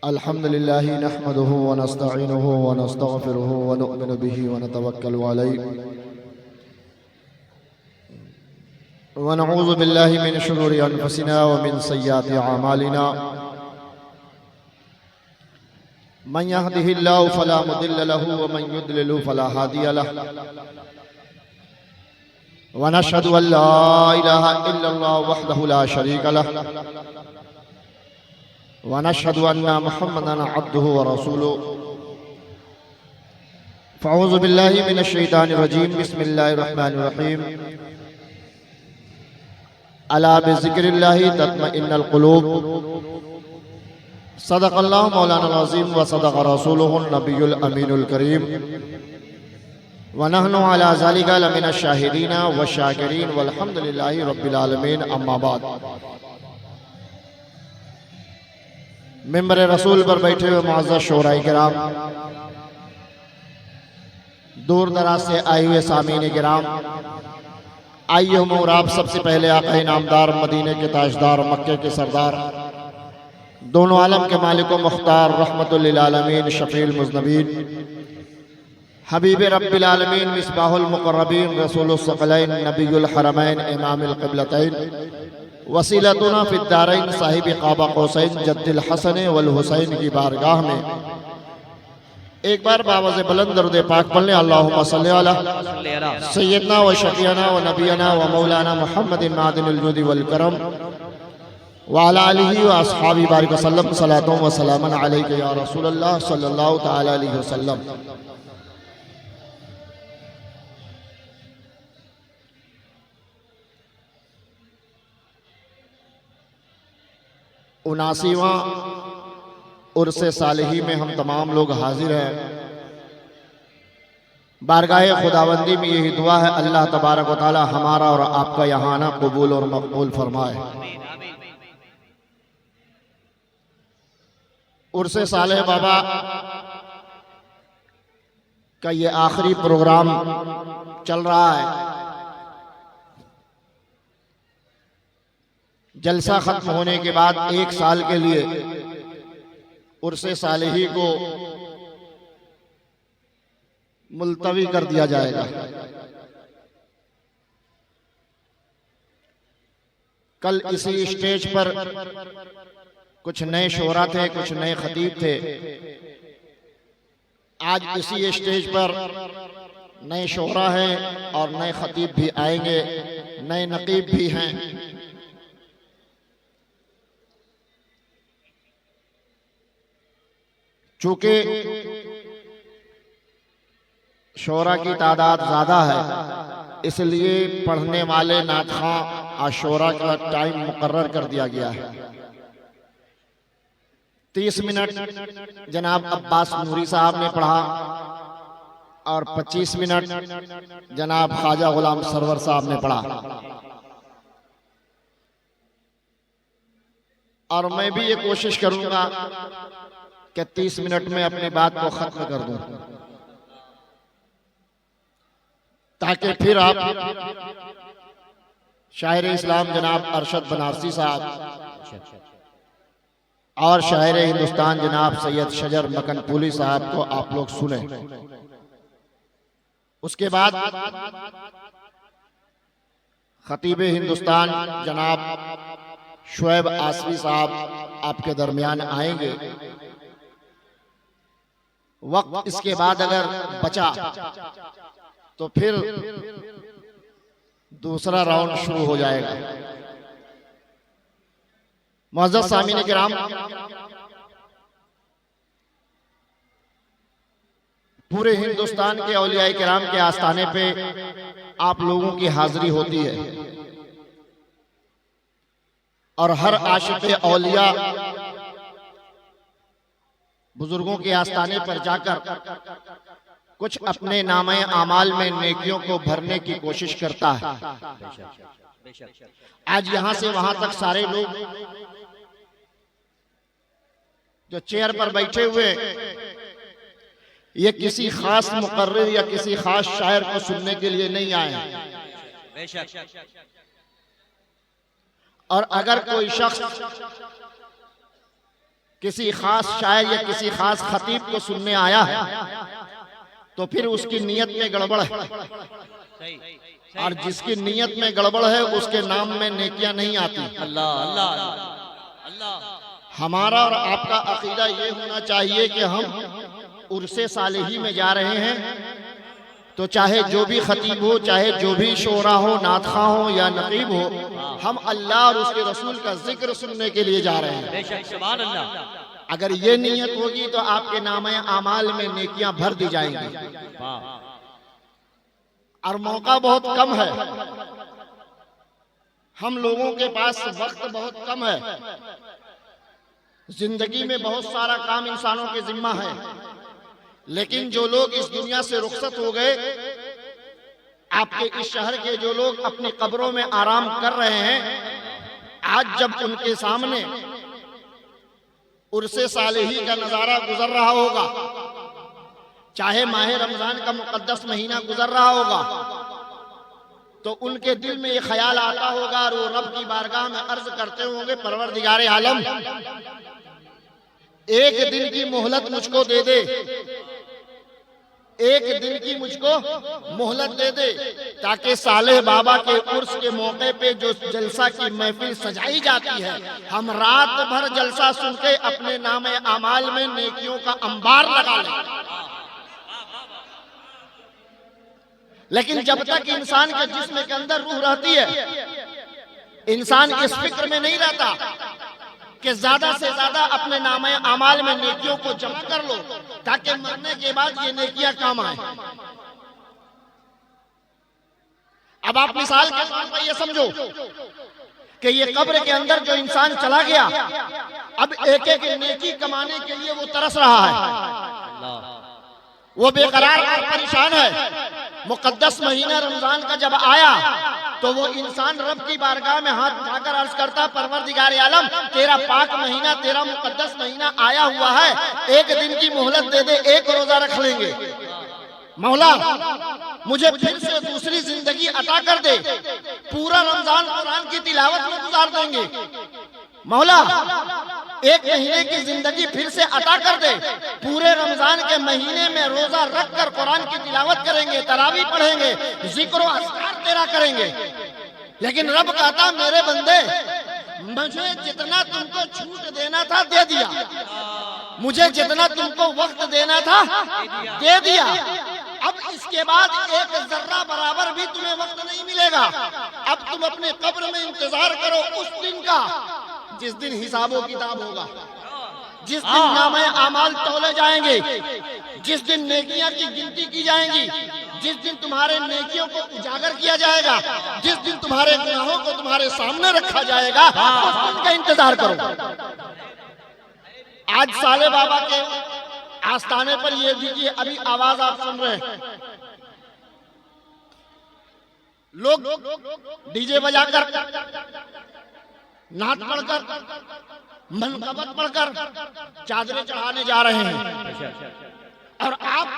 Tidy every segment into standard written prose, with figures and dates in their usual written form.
अल्हम्दुलिल्लाहि नहमदुहु व नस्तईनुहु व नस्तगफिरुहु व नु'मिनु बिही व नतवक्कलु अलैहि व नऊज़ु बिल्लाहि मिन शुरूरि अनफुसिना व मिन सय्यिआति अमालिना मन यहदिहिल्लाहु फला मुदिल्ल लहु व मन युद्लिलहु फला हादिय लहु व नशहदु अन ला इलाहा इल्लल्लाह वहदहु ला शरीका लहु व नशहदु अन्ना मुहम्मदन अब्दुहु व रसूलुहु फ़अऊज़ु बिल्लाहि मिनश शैतानिर रजीम बिस्मिल्लाहिर रहमानिर रहीम अला बिज़िक्रिल्लाहि तत्मइन्नुल क़ुलूब सदक़ल्लाहु मौलाना अज़ीम व सदक़ रसूलुहुन नबियुल अमीनुल करीम व नहनु अला ज़ालिका लमिनश शाहिदीन व शाकिरीन वल्हम्दुलिल्लाहि रब्बिल आलमीन अम्मा बाद। मिंबर रसूल पर बैठे हुए मुअज़्ज़ज़ शोराए किराम, दूर दराज से आए हुए सामीन किराम, आइए हम और आप सबसे पहले आक़ा नामदार, मदीने के ताजदार, मक्के के सरदार, दोनों आलम के मालिक व मुख्तार, रहमतुल लिल आलमीन, शफ़ीउल मुज़नबीन, हबीब रब्बिल आलमीन, मिसबाहुल मुक़र्रबीन, रसूलुस सकलैन, नबियुल हरमैन, इमामुल क़िबलतैन, वसीलतुना फिद्दारैन, साहिब क़ाबा क़ौसैन, जद्दिल हसन वल हुसैन की बारगाह में एक बार बावज़ बुलंद दरूद पाक पढ़ लें। अल्लाहुम्मा सल्लि अला सय्यदना व शफ़ीअना व नबियना व मौलाना मुहम्मदिन मादिनिल जुदी वल करम व अला आलिहि व अस्हाबी बारिक वसल्लम सलातो व सलामन अलैका या रसूलल्लाह सल्लल्लाहु तआला अलैहि वसल्लम। उनासीवां उर्से सालिही में हम तमाम लोग हाजिर हैं। बारगाहे खुदावंदी में यही दुआ है, अल्लाह तबारक व तआला हमारा और आपका यहाँ आना कबूल और मकबूल फरमाए। उर्से सालेह बाबा का ये आखिरी प्रोग्राम चल रहा है। जलसा खत्म होने के बाद एक साल के लिए उर्से सालेही को मुलतवी कर दिया जाएगा। कल इसी स्टेज पर कुछ नए शोरा थे, कुछ नए खतीब थे। आज इसी स्टेज पर नए शोरा हैं और नए खतीब भी आएंगे, नए नकीब भी हैं। चूंकि शोरा की तादाद ज़्यादा है, इसलिए पढ़ने वाले नातख़्वां आशोरा का टाइम मुकर्रर कर दिया गया है। 30 मिनट जनाब अब्बास नूरी साहब ने पढ़ा और 25 मिनट जनाब ख्वाजा गुलाम सरवर साहब ने पढ़ा। और मैं भी ये कोशिश करूंगा कि 30 मिनट में अपनी बात को खत्म कर दूं, ताकि फिर आप शायर इस्लाम जनाब अरशद बनारसी साहब और शायर हिंदुस्तान जनाब सैयद शजर मकनपुली साहब को आप लोग सुने। उसके बाद खतीब हिंदुस्तान जनाब शुएब आसवी साहब आपके दरमियान आएंगे। वक्त इसके बाद अगर बचा तो फिर दूसरा राउंड शुरू हो जाएगा। मुअज़्ज़ज़ सामीन किराम, पूरे हिंदुस्तान के औलिया किराम के आस्थाने पे आप लोगों की हाजिरी होती है और हर आशिक़ औलिया बुजुर्गों के आस्थाने पर जाकर कुछ अपने नामे आमाल में नेकियों को भरने की कोशिश करता है। आज यहां से वहां तक सारे लोग जो चेयर पर बैठे हुए, ये किसी खास मुकर्रिर या किसी खास शायर को सुनने के लिए नहीं आए हैं। और अगर कोई शख्स किसी खास शायर या किसी खास खतीब को सुनने आया है तो फिर उसकी नीयत में गड़बड़ है, और जिसकी नीयत में गड़बड़ है उसके नाम में नेकियां नहीं आती। अल्लाह अल्लाह अल्लाह। हमारा और आपका अकीदा ये होना चाहिए कि हम उर्से सालेही में जा रहे हैं तो चाहे जो भी खतीब हो, चाहे जो भी शोरा हो, नातखा हो या नकीब हो, हम अल्लाह और उसके रसूल का जिक्र सुनने के लिए जा रहे हैं। बेशक, सुभान अल्लाह। अगर ये नीयत होगी तो आपके नामे आमाल में नेकियां भर दी जाएंगी। और मौका बहुत कम है, हम लोगों के पास वक्त बहुत कम है, जिंदगी में बहुत सारा काम इंसानों के जिम्मा है, लेकिन जो लोग इस दुनिया से रुखसत हो गए, आपके इस शहर के जो लोग अपनी कब्रों में आराम कर रहे हैं, आज जब उनके सामने उर्से सालेही का नजारा गुजर रहा होगा, चाहे माह रमजान का मुकद्दस महीना गुजर रहा होगा, तो उनके दिल में ये ख्याल आता होगा और वो रब की बारगाह में अर्ज करते होंगे, परवरदिगार आलम एक दिन की मोहलत मुझको दे दे, एक दिन की मुझको मोहलत दे दे, ताकि सालेह बाबा के उर्स के मौके पे जो जलसा की महफिल सजाई जाती है, हम रात भर जलसा सुन के अपने नामे आमाल में नेकियों का अंबार लगा लें। लेकिन जब तक इंसान के जिस्म के अंदर रूह रहती है, इंसान इस फिक्र में नहीं रहता कि ज्यादा से ज्यादा अपने नामे आमाल में नेकियों को जमा कर लो ताकि मरने के बाद ये नेकियां काम आए। अब आप मिसाल के तौर पर ये समझो कि ये कब्र के अंदर जो इंसान चला गया, अब एक एक नेकी कमाने के लिए वो तरस रहा है, वो बेकरार और परेशान है। मुकद्दस महीना रमजान का जब आया तो वो इंसान रब की बारगाह में हाथ उठाकर अर्ज करता, परवरदिगार आलम तेरा पाक महीना, तेरा मुकद्दस महीना आया हुआ है, एक दिन की मोहलत दे दे, एक रोजा रख लेंगे। मौला मुझे फिर से दूसरी जिंदगी अता कर दे, पूरा रमजान कुरान की तिलावत में गुजार देंगे। मौला एक महीने की जिंदगी फिर से अता कर दे, पूरे रमजान के महीने में रोजा रख कर कुरान की तिलावत करेंगे, तरावी पढ़ेंगे, जिक्र और अस्कार तेरा करेंगे। लेकिन रब कहता, मेरे बंदे मुझे जितना तुमको छूट देना था दे दिया, मुझे जितना तुमको वक्त देना था दे दिया, अब इसके बाद एक जर्रा बराबर भी तुम्हें वक्त नहीं मिलेगा। अब तुम अपने कब्र में इंतजार करो उस दिन का जिस दिन हिसाबो किताब होगा, जिस दिन नामे आमाल तौले जाएंगे, जिस दिन नेकियां की गिनती की जाएंगी, जिस दिन तुम्हारे नेकियों को उजागर किया जाएगा, जिस दिन तुम्हारे गुनाहों को तुम्हारे सामने रखा जाएगा, उस दिन का इंतजार करो। आज साले बाबा के आस्थाने पर ये देखिए, अभी आवाज आप सुन रहे हैं, लोग डीजे बजाकर, नात पढ़कर, मनकबत पढ़कर चादरें चढ़ाने जा रहे हैं, और आप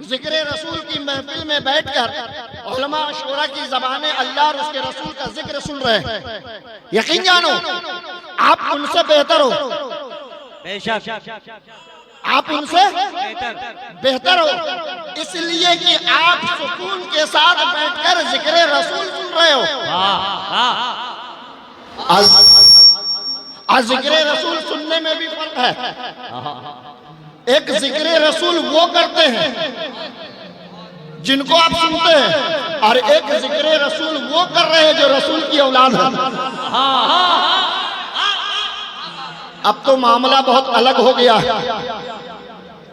जिक्र रसूल की महफिल में बैठकर उलमा शोरा की ज़बाने अल्लाह और उसके रसूल का जिक्र सुन रहे हैं। यकीन जानो आप उनसे बेहतर हो, आप उनसे बेहतर हो, इसलिए कि आप सुकून के साथ बैठकर जिक्र रसूल सुन रहे हो। आज जिक्र रसूल सुनने में भी फर्क है। एक जिक्र रसूल वो करते हैं जिनको आप सुनते हैं, और एक जिक्र रसूल वो कर रहे हैं जो रसूल की औलाद है। अब तो मामला बहुत अलग हो गया है,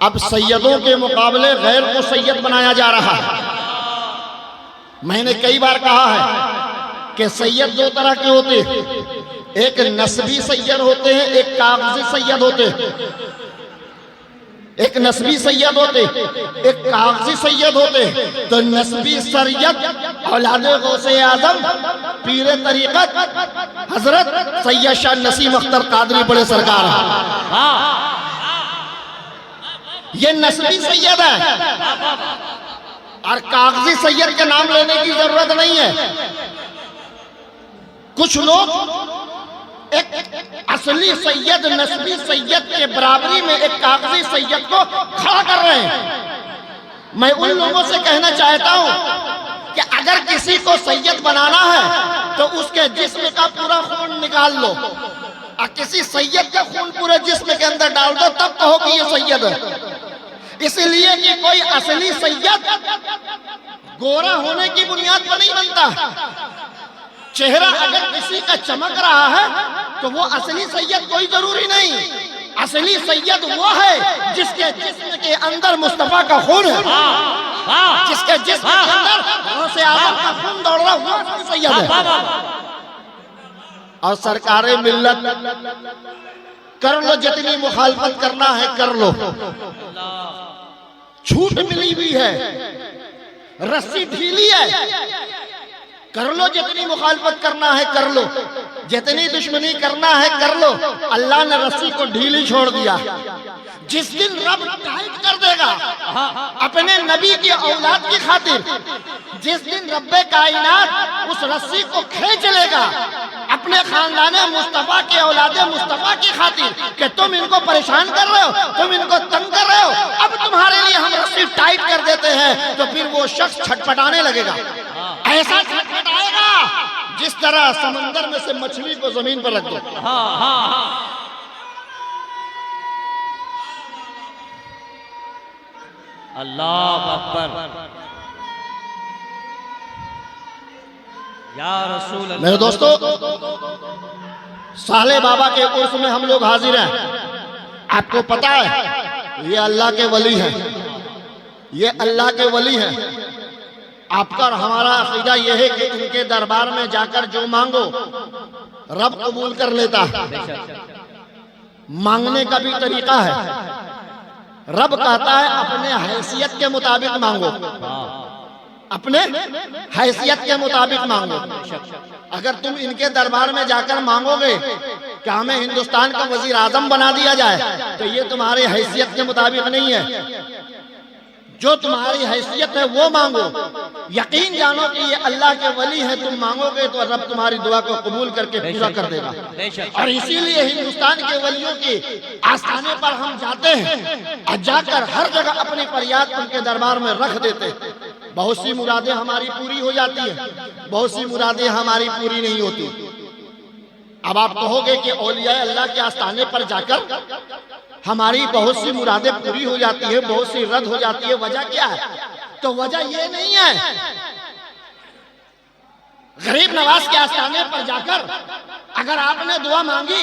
अब सैयदों के मुकाबले गैर को सैयद बनाया जा रहा है। मैंने कई बार कहा है कि सैयद दो तरह के होते हैं, एक नस्बी सैयद होते हैं, एक कागजी सैयद होते हैं। एक नस्बी सैयद होते, एक कागजी सैयद होते। तो नस्बी सैयद औलादे गौसे आजम पीरे तरीकत हजरत सैयद शाह नसीम अख्तर कादरी बड़े सरकार है, ये नस्बी सैयद है। और कागजी सैयद के नाम लेने की जरूरत नहीं है। कुछ लोग एक असली सैयद नस्बी सैयद के बराबरी में एक कागजी सैयद को खड़ा कर रहे हैं। मैं उन लोगों से कहना चाहता हूं कि अगर किसी को सैयद बनाना है तो उसके जिस्म का पूरा खून निकाल लो और किसी सैयद का खून पूरे जिस्म के अंदर डाल दो, तब कहो कि ये सैयद है। इसलिए कि कोई असली सैयद गोरा होने की बुनियाद पर नहीं बनता। चेहरा अगर किसी का चमक रहा है तो वो असली सैयद कोई जरूरी नहीं। असली सैयद वो है जिसके जिस्म के अंदर मुस्तफा का खून है, जिसके जिस्म के अंदर गौसे आज़म का खून दौड़ रहा, वो असली सैयद है। और सरकारे मिल्लत कर लो, जितनी मुखालफत करना है कर लो, छूट मिली हुई है, रस्सी ढीली है, कर लो जितनी मुखालफत करना है कर लो, जितनी दुश्मनी करना है कर लो। अल्लाह ने रस्सी को ढीली छोड़ दिया। जिस दिन रब टाइट कर देगा अपने नबी की औलाद की खातिर, जिस दिन रब्बे कायनात उस रस्सी को खींच लेगा अपने खानदाने मुस्तफा के औलादे मुस्तफा की खातिर कि तुम इनको परेशान कर रहे हो, तुम इनको तंग कर रहे हो, अब तुम्हारे लिए हम रस्सी टाइट कर देते हैं, तो फिर वो शख्स छटपटाने लगेगा। ऐसा छटपटाएगा जिस तरह समंदर में से मछली को जमीन पर रख दो। अल्लाह अकबर या रसूल अल्लाह। मेरे दोस्तों, साले बाबा के उर्स में हम लोग हाजिर हैं। आपको पता है ये अल्लाह के वली हैं, ये अल्लाह के वली हैं। आपका और हमारा अकीदा यह है कि इनके दरबार में जाकर जो मांगो रब कबूल कर लेता है। मांगने का भी तरीका है। रब कहता है अपने हैसियत के मुताबिक मांगो, अपने हैसियत के मुताबिक मांगो। अगर तुम इनके दरबार में जाकर मांगोगे कि हमें हिंदुस्तान का वजीर आजम बना दिया जाए, तो ये तुम्हारी हैसियत के मुताबिक नहीं है। जो तुम्हारी हैसियत है वो मांगो। यकीन जानो कि ये अल्लाह के वली है, तुम मांगोगे तो रब तुम्हारी दुआ को कबूल करके पूरा कर देगा। और इसीलिए हिंदुस्तान के वलियों की आस्थाने पर हम जाते हैं और जाकर हर जगह अपनी फरियाद उनके दरबार में रख देते हैं। बहुत सी मुरादें हमारी पूरी हो जाती है, बहुत सी मुरादें हमारी पूरी नहीं होती। अब आप कहोगे कि औलिया अल्लाह के आस्थाने पर जाकर हमारी बहुत सी मुरादें पूरी हो जाती है, बहुत सी रद्द हो जाती है, वजह क्या है? तो वजह ये नहीं है। गरीब नवाज के आस्थाने पर जाकर अगर आपने दुआ मांगी,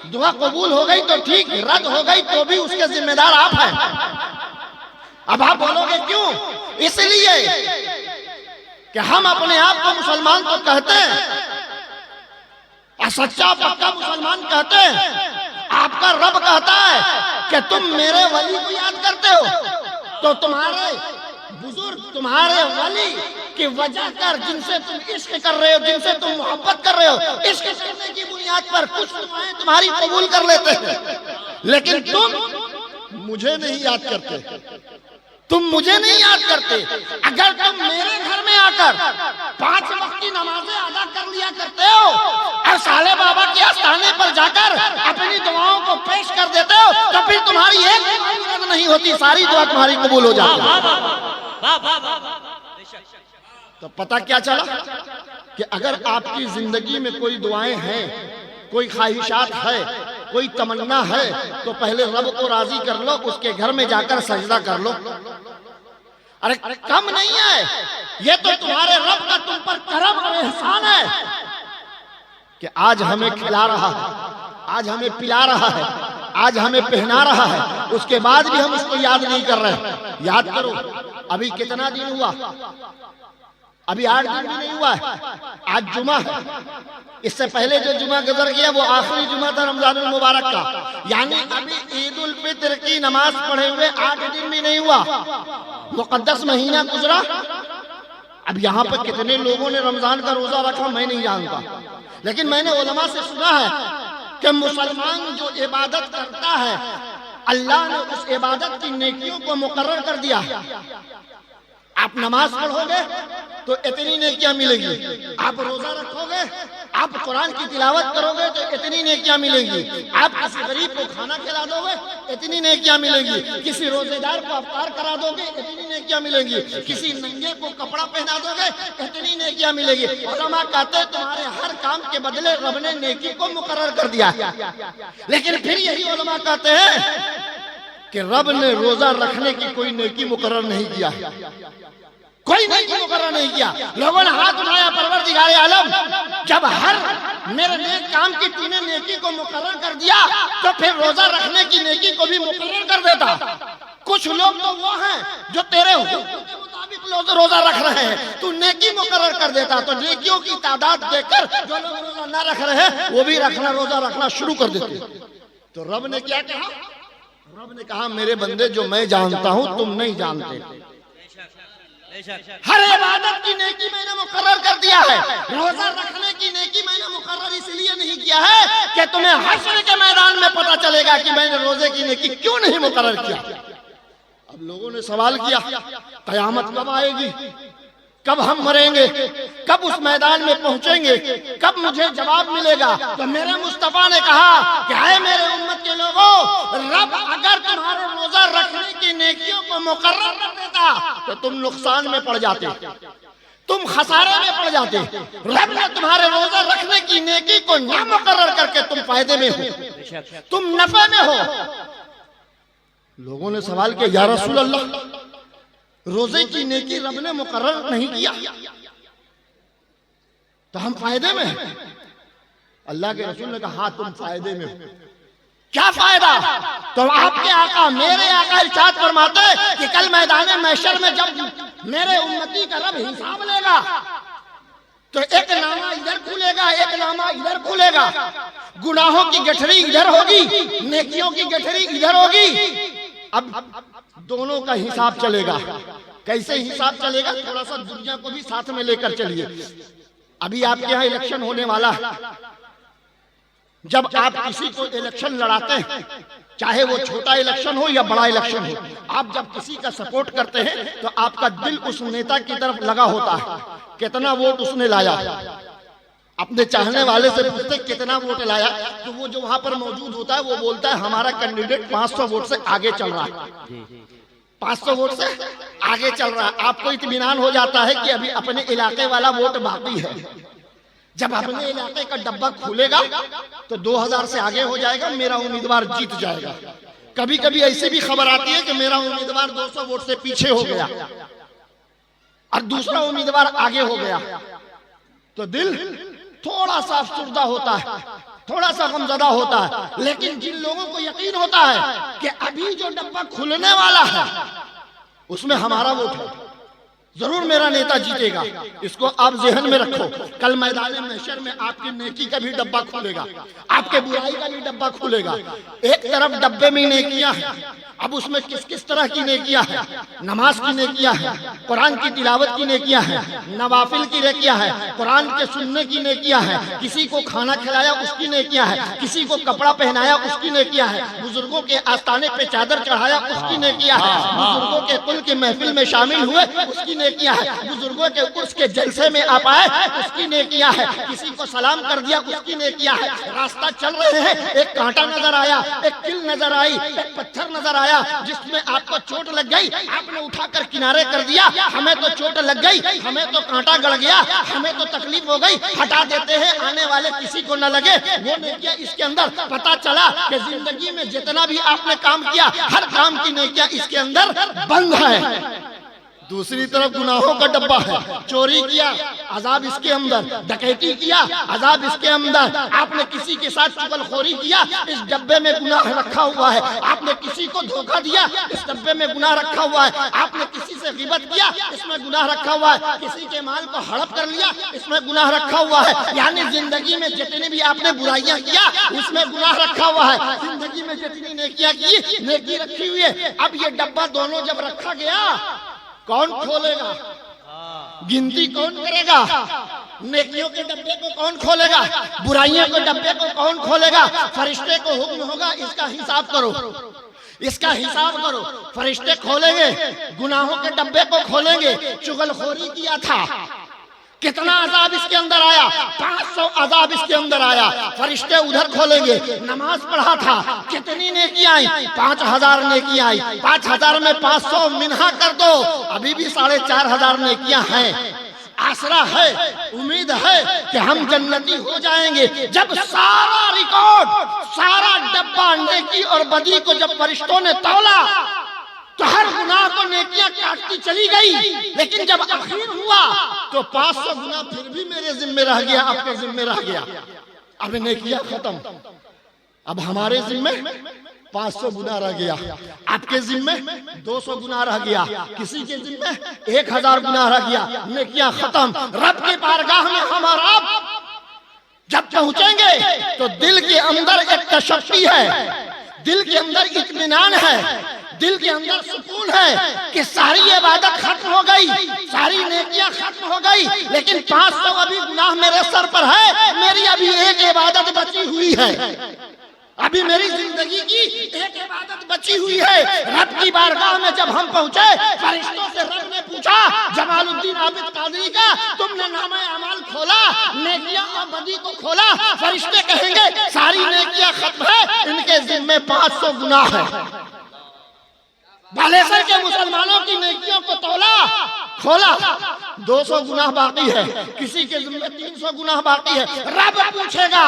दुआ कबूल हो गई तो ठीक, रद्द हो गई तो भी उसके जिम्मेदार आप हैं। अब आप बोलोगे क्यों? इसलिए कि हम अपने आप को मुसलमान तो कहते हैं, सच्चा पक्का मुसलमान कहते हैं। आपका रब कहता है कि तुम मेरे वली को याद करते हो, तो तुम्हारे बुजुर्ग, तुम्हारे वली की वजह कर, जिनसे तुम इश्क कर रहे हो, जिनसे तुम मोहब्बत कर रहे हो, इश्क करने की बुनियाद पर कुछ दुआएं तुम्हारी कबूल कर लेते हैं। लेकिन तुम मुझे नहीं याद करते, तुम मुझे नहीं याद करते। अगर तुम मेरे घर में आकर 5 वक्त की नमाजें अदा कर लिया करते हो और साले बाबा के आस्थाने पर जाकर अपनी दुआओं को पेश कर देते हो, तो फिर तुम्हारी एक दुआ रद्द नहीं होती, सारी दुआ तुम्हारी कबूल हो जाती है। तो पता क्या चला कि अगर आपकी जिंदगी में कोई दुआएं हैं, कोई ख्वाहिशात है, कोई तमन्ना है, तो पहले रब को राजी कर लो, उसके घर में जाकर सजदा कर लो। अरे कम नहीं है, ये तो तुम्हारे रब का तुम पर करम और एहसान है कि आज हमें खिला रहा है, आज हमें पिला रहा है, आज हमें पहना रहा है, उसके बाद भी हम उसको याद नहीं कर रहे। याद करो, अभी कितना दिन हुआ? अभी 8 दिन भी नहीं हुआ है। आज जुमा है, इससे पहले जो जुमा गुजर गया वो आखिरी जुमा था रमजानुल मुबारक का, यानी अभी ईद उल फित्र की नमाज पढ़े हुए 8 दिन भी नहीं हुआ, मुकद्दस महीना गुजरा। अब यहाँ पर कितने लोगों ने रमजान का रोजा रखा मैं नहीं जानता, लेकिन मैंने उलमा से सुना है कि मुसलमान जो इबादत करता है, अल्लाह ने उस इबादत की नेकियों को मुकर्रर कर दिया है। आप नमाज पढ़ोगे तो इतनी नेकियां मिलेगी, आप रोजा रखोगे, आप कुरान की तिलावत करोगे तो इतनी नेकियां मिलेगी, आप किसी गरीब को खाना खिला दोगे इतनी नेकियां मिलेगी, किसी रोजेदार को अफ्तार करा दोगे इतनी नेकियां मिलेगी, किसी नंगे को कपड़ा पहना दोगे इतनी नेकियां मिलेगी। उलमा कहते हैं तुम्हारे हर काम के बदले रब ने नेकी को मुकर्रर कर दिया। लेकिन फिर यही उलमा कहते हैं कि रब ने रोजा रखने की कोई नेकी मुकर्रर नहीं किया, कोई नेकी मुकर्रर नहीं किया। लोगों ने हाथ उठाया, परवरदिगार आलम जब हर मेरे नेक काम की तूने नेकी को मुकर्रर कर दिया तो फिर रोजा रखने की नेकी को भी मुकर्रर कर देता। कुछ लोग तो वो हैं जो तेरे हुक्म के मुताबिक रोजा रख रहे हैं, तू नेकी मुकर्रर कर देता तो नेकियों की तादाद देखकर जो लोग रोजा ना रख रहे हैं वो भी रोजा रखना शुरू कर देते। तो रब ने क्या कहा? रब ने कहा मेरे बंदे जो मैं जानता हूं तुम नहीं जानते। हर इबादत की नेकी मैंने मुकर्रर कर दिया है, रोजा रखने की नेकी मैंने मुकर्रर इसलिए नहीं किया है कि तुम्हें हश्र के मैदान में पता चलेगा कि मैंने रोजे की नेकी क्यों नहीं मुकर्रर किया। अब लोगों ने सवाल किया कयामत कब आएगी, कब हम मरेंगे, कब उस मैदान में पहुंचेंगे, कब मुझे जवाब मिलेगा? तो मेरे मुस्तफा ने कहा कि है मेरे उम्मत के लोगों, रब अगर तुम्हारे रोजा रखने की नेकियों को मुकर्रर कर देता तो तुम नुकसान में पड़ जाते, तुम खसारे में पड़ जाते। रब ने तुम्हारे रोजा रखने की नेकी को ना मुकर्रर करके तुम फायदे में हो, तुम नफे में हो। लोगों ने सवाल किया या रसूल अल्लाह रोजे की नेकी रब ने मुकर्रर नहीं किया तो हम फायदे में हैं? अल्लाह के रसूल ने कहा हाँ तुम फायदे में हो। क्या फायदा? तो आपके आका मेरे आका इरशाद फरमाते कि कल मैदान महशर में जब मेरे उम्मती का रब हिसाब लेगा तो एक नामा इधर खुलेगा, एक नामा इधर खुलेगा, गुनाहों की गठरी इधर होगी, नेकियों की गठरी इधर होगी। अब दोनों का हिसाब चलेगा। कैसे हिसाब चलेगा? थोड़ा सा दुनिया को भी साथ में लेकर चलिए। अभी आपके यहाँ इलेक्शन होने वाला है, जब आप किसी को इलेक्शन लड़ाते हैं, चाहे वो छोटा इलेक्शन हो या बड़ा इलेक्शन हो, आप जब किसी का सपोर्ट करते हैं तो आपका दिल उस नेता की तरफ लगा होता है, कितना वोट उसने लाया। अपने चाहने वाले से पूछते कितना वोट लाया, तो वो जो वहां पर मौजूद होता है वो बोलता है हमारा कैंडिडेट 500 वोट से आगे चल रहा है, 500 वोट से आगे चल रहा है। आपको इत्मीनान हो जाता है कि अभी अपने इलाके वाला वोट बाकी है। जब अपने इलाके का डब्बा खुलेगा तो 2000 से आगे हो जाएगा, मेरा उम्मीदवार जीत जाएगा। कभी कभी ऐसी भी खबर आती है कि मेरा उम्मीदवार 200 वोट से पीछे हो गया और दूसरा उम्मीदवार आगे हो गया, तो दिल थोड़ा सा अफसुर्दा होता है, थोड़ा सा गमज़दा होता है। लेकिन जिन लोगों को यकीन होता है कि अभी जो डब्बा खुलने वाला है उसमें हमारा वोट है, जरूर मेरा नेता जीतेगा, इसको आप ज़हन में रखो। कल मैदान महशर में आपकी नेकी का भी डब्बा खुलेगा, आपके बुराई का भी डब्बा खुलेगा। एक तरफ डब्बे में नेकियां हैं, अब उसमें किस किस तरह की नेकियां हैं? नमाज की नेकियां हैं, कुरान की तिलावत की नेकियां हैं, नवाफिल की नेकियां हैं, कुरान के सुनने की नेकियां हैं, किसी को खाना खिलाया उसकी नेकियां हैं, किसी को कपड़ा पहनाया उसकी नेकियां हैं, बुजुर्गों के आस्थाने पे चादर चढ़ाया उसकी नेकियां हैं, बुजुर्गों के कुल की महफिल में शामिल हुए उसकी नेकियां है, बुजुर्गों के उर्स के जलसे में आप आए उसकी नेकियां है, किसी को सलाम कर दिया उसकी नेकियां है। रास्ता चल रहे हैं, एक कांटा नजर आया, एक किल नजर आई, एक पत्थर नजर आया जिसमें आपको चोट लग गई, आपने उठाकर किनारे कर दिया। हमें तो चोट लग गई, हमें तो कांटा गड़ गया, हमें तो तकलीफ हो गई, हटा देते हैं, आने वाले किसी को न लगे। वो नेकियां इसके अंदर पता चला कि जिंदगी में जितना भी आपने काम किया हर काम की नेकियां इसके अंदर बंद है। दूसरी तरफ गुनाहों का डब्बा है, चोरी किया अजाब इसके अंदर, डकैती किया अजाब इसके अंदर, आपने किसी के साथ चुगलखोरी किया इस डब्बे में गुनाह रखा हुआ है, आपने किसी को धोखा दिया इस डब्बे में गुनाह रखा हुआ है, आपने किसी से गिबत किया इसमें गुनाह रखा हुआ है, किसी के माल को हड़प कर लिया इसमें गुनाह रखा हुआ है। यानी जिंदगी में जितनी भी आपने बुराइयां किया उसमें गुनाह रखा हुआ है, जिंदगी में जितनी नेकियां की नेकी रखी हुई है। अब ये डब्बा दोनों जब रखा गया कौन खोलेगा? गिनती कौन करेगा? नेकियों के डब्बे को कौन खोलेगा? बुराइयों के डब्बे को कौन खोलेगा? फरिश्ते को हुक्म होगा इसका हिसाब करो। इसका हिसाब करो। फरिश्ते खोलेंगे, गुनाहों के डब्बे को खोलेंगे, चुगलखोरी किया था, कितना अजाब इसके अंदर आया, 500 अजाब इसके अंदर आया। फरिश्ते उधर खोलेंगे, नमाज पढ़ा था, कितनी नेकी आई, 5000 नेकी आई। 5000 में 500 मिन्हा कर दो, अभी भी 4500 नेकियां हैं। आसरा है, उम्मीद है कि हम जन्नती हो जाएंगे। जब सारा रिकॉर्ड, सारा डब्बा नेकी और बदी को जब फरिश्तों ने तौला तो हर गुनाह को नेकियां काटती चली गई, लेकिन जब आखिर हुआ तो 500 गुनाह फिर भी मेरे जिम्मे रह गया, आपके जिम्मे रह गया। अब नेकियां खत्म, अब हमारे जिम्मे 500 गुना रह गया, आपके जिम्मे 200 गुना रह गया, किसी के जिम्मे 1000 गुना रह गया। नेकियां खत्म। रब की बारगाह में हमारा जब पहुंचेंगे तो दिल के अंदर एक तशफ़्फ़ी है, दिल के अंदर इत्मीनान है, दिल के अंदर सुकून है कि सारी इबादत खत्म हो गई, सारी नेकियां खत्म हो गई, लेकिन 500 अभी गुनाह मेरे सर पर है, मेरी अभी एक इबादत बची हुई है, अभी मेरी जिंदगी की एक इबादत बची हुई है। रब की बारगाह में जब हम पहुंचे, फरिश्तों से रब ने पूछा, जमालुद्दीन आबिद कादरी का तुमने नामे अमाल खोला, नेकियां और बदी को खोला, फरिश्ते कहेंगे सारी नेकियां खत्म है, इनके जिम्मे 500 गुनाह है। बालेसर के मुसलमानों की नेकियों को तौला, खोला, 200 गुनाह बाकी है, किसी के जिम्मे 300 गुनाह बाकी है। रब पूछेगा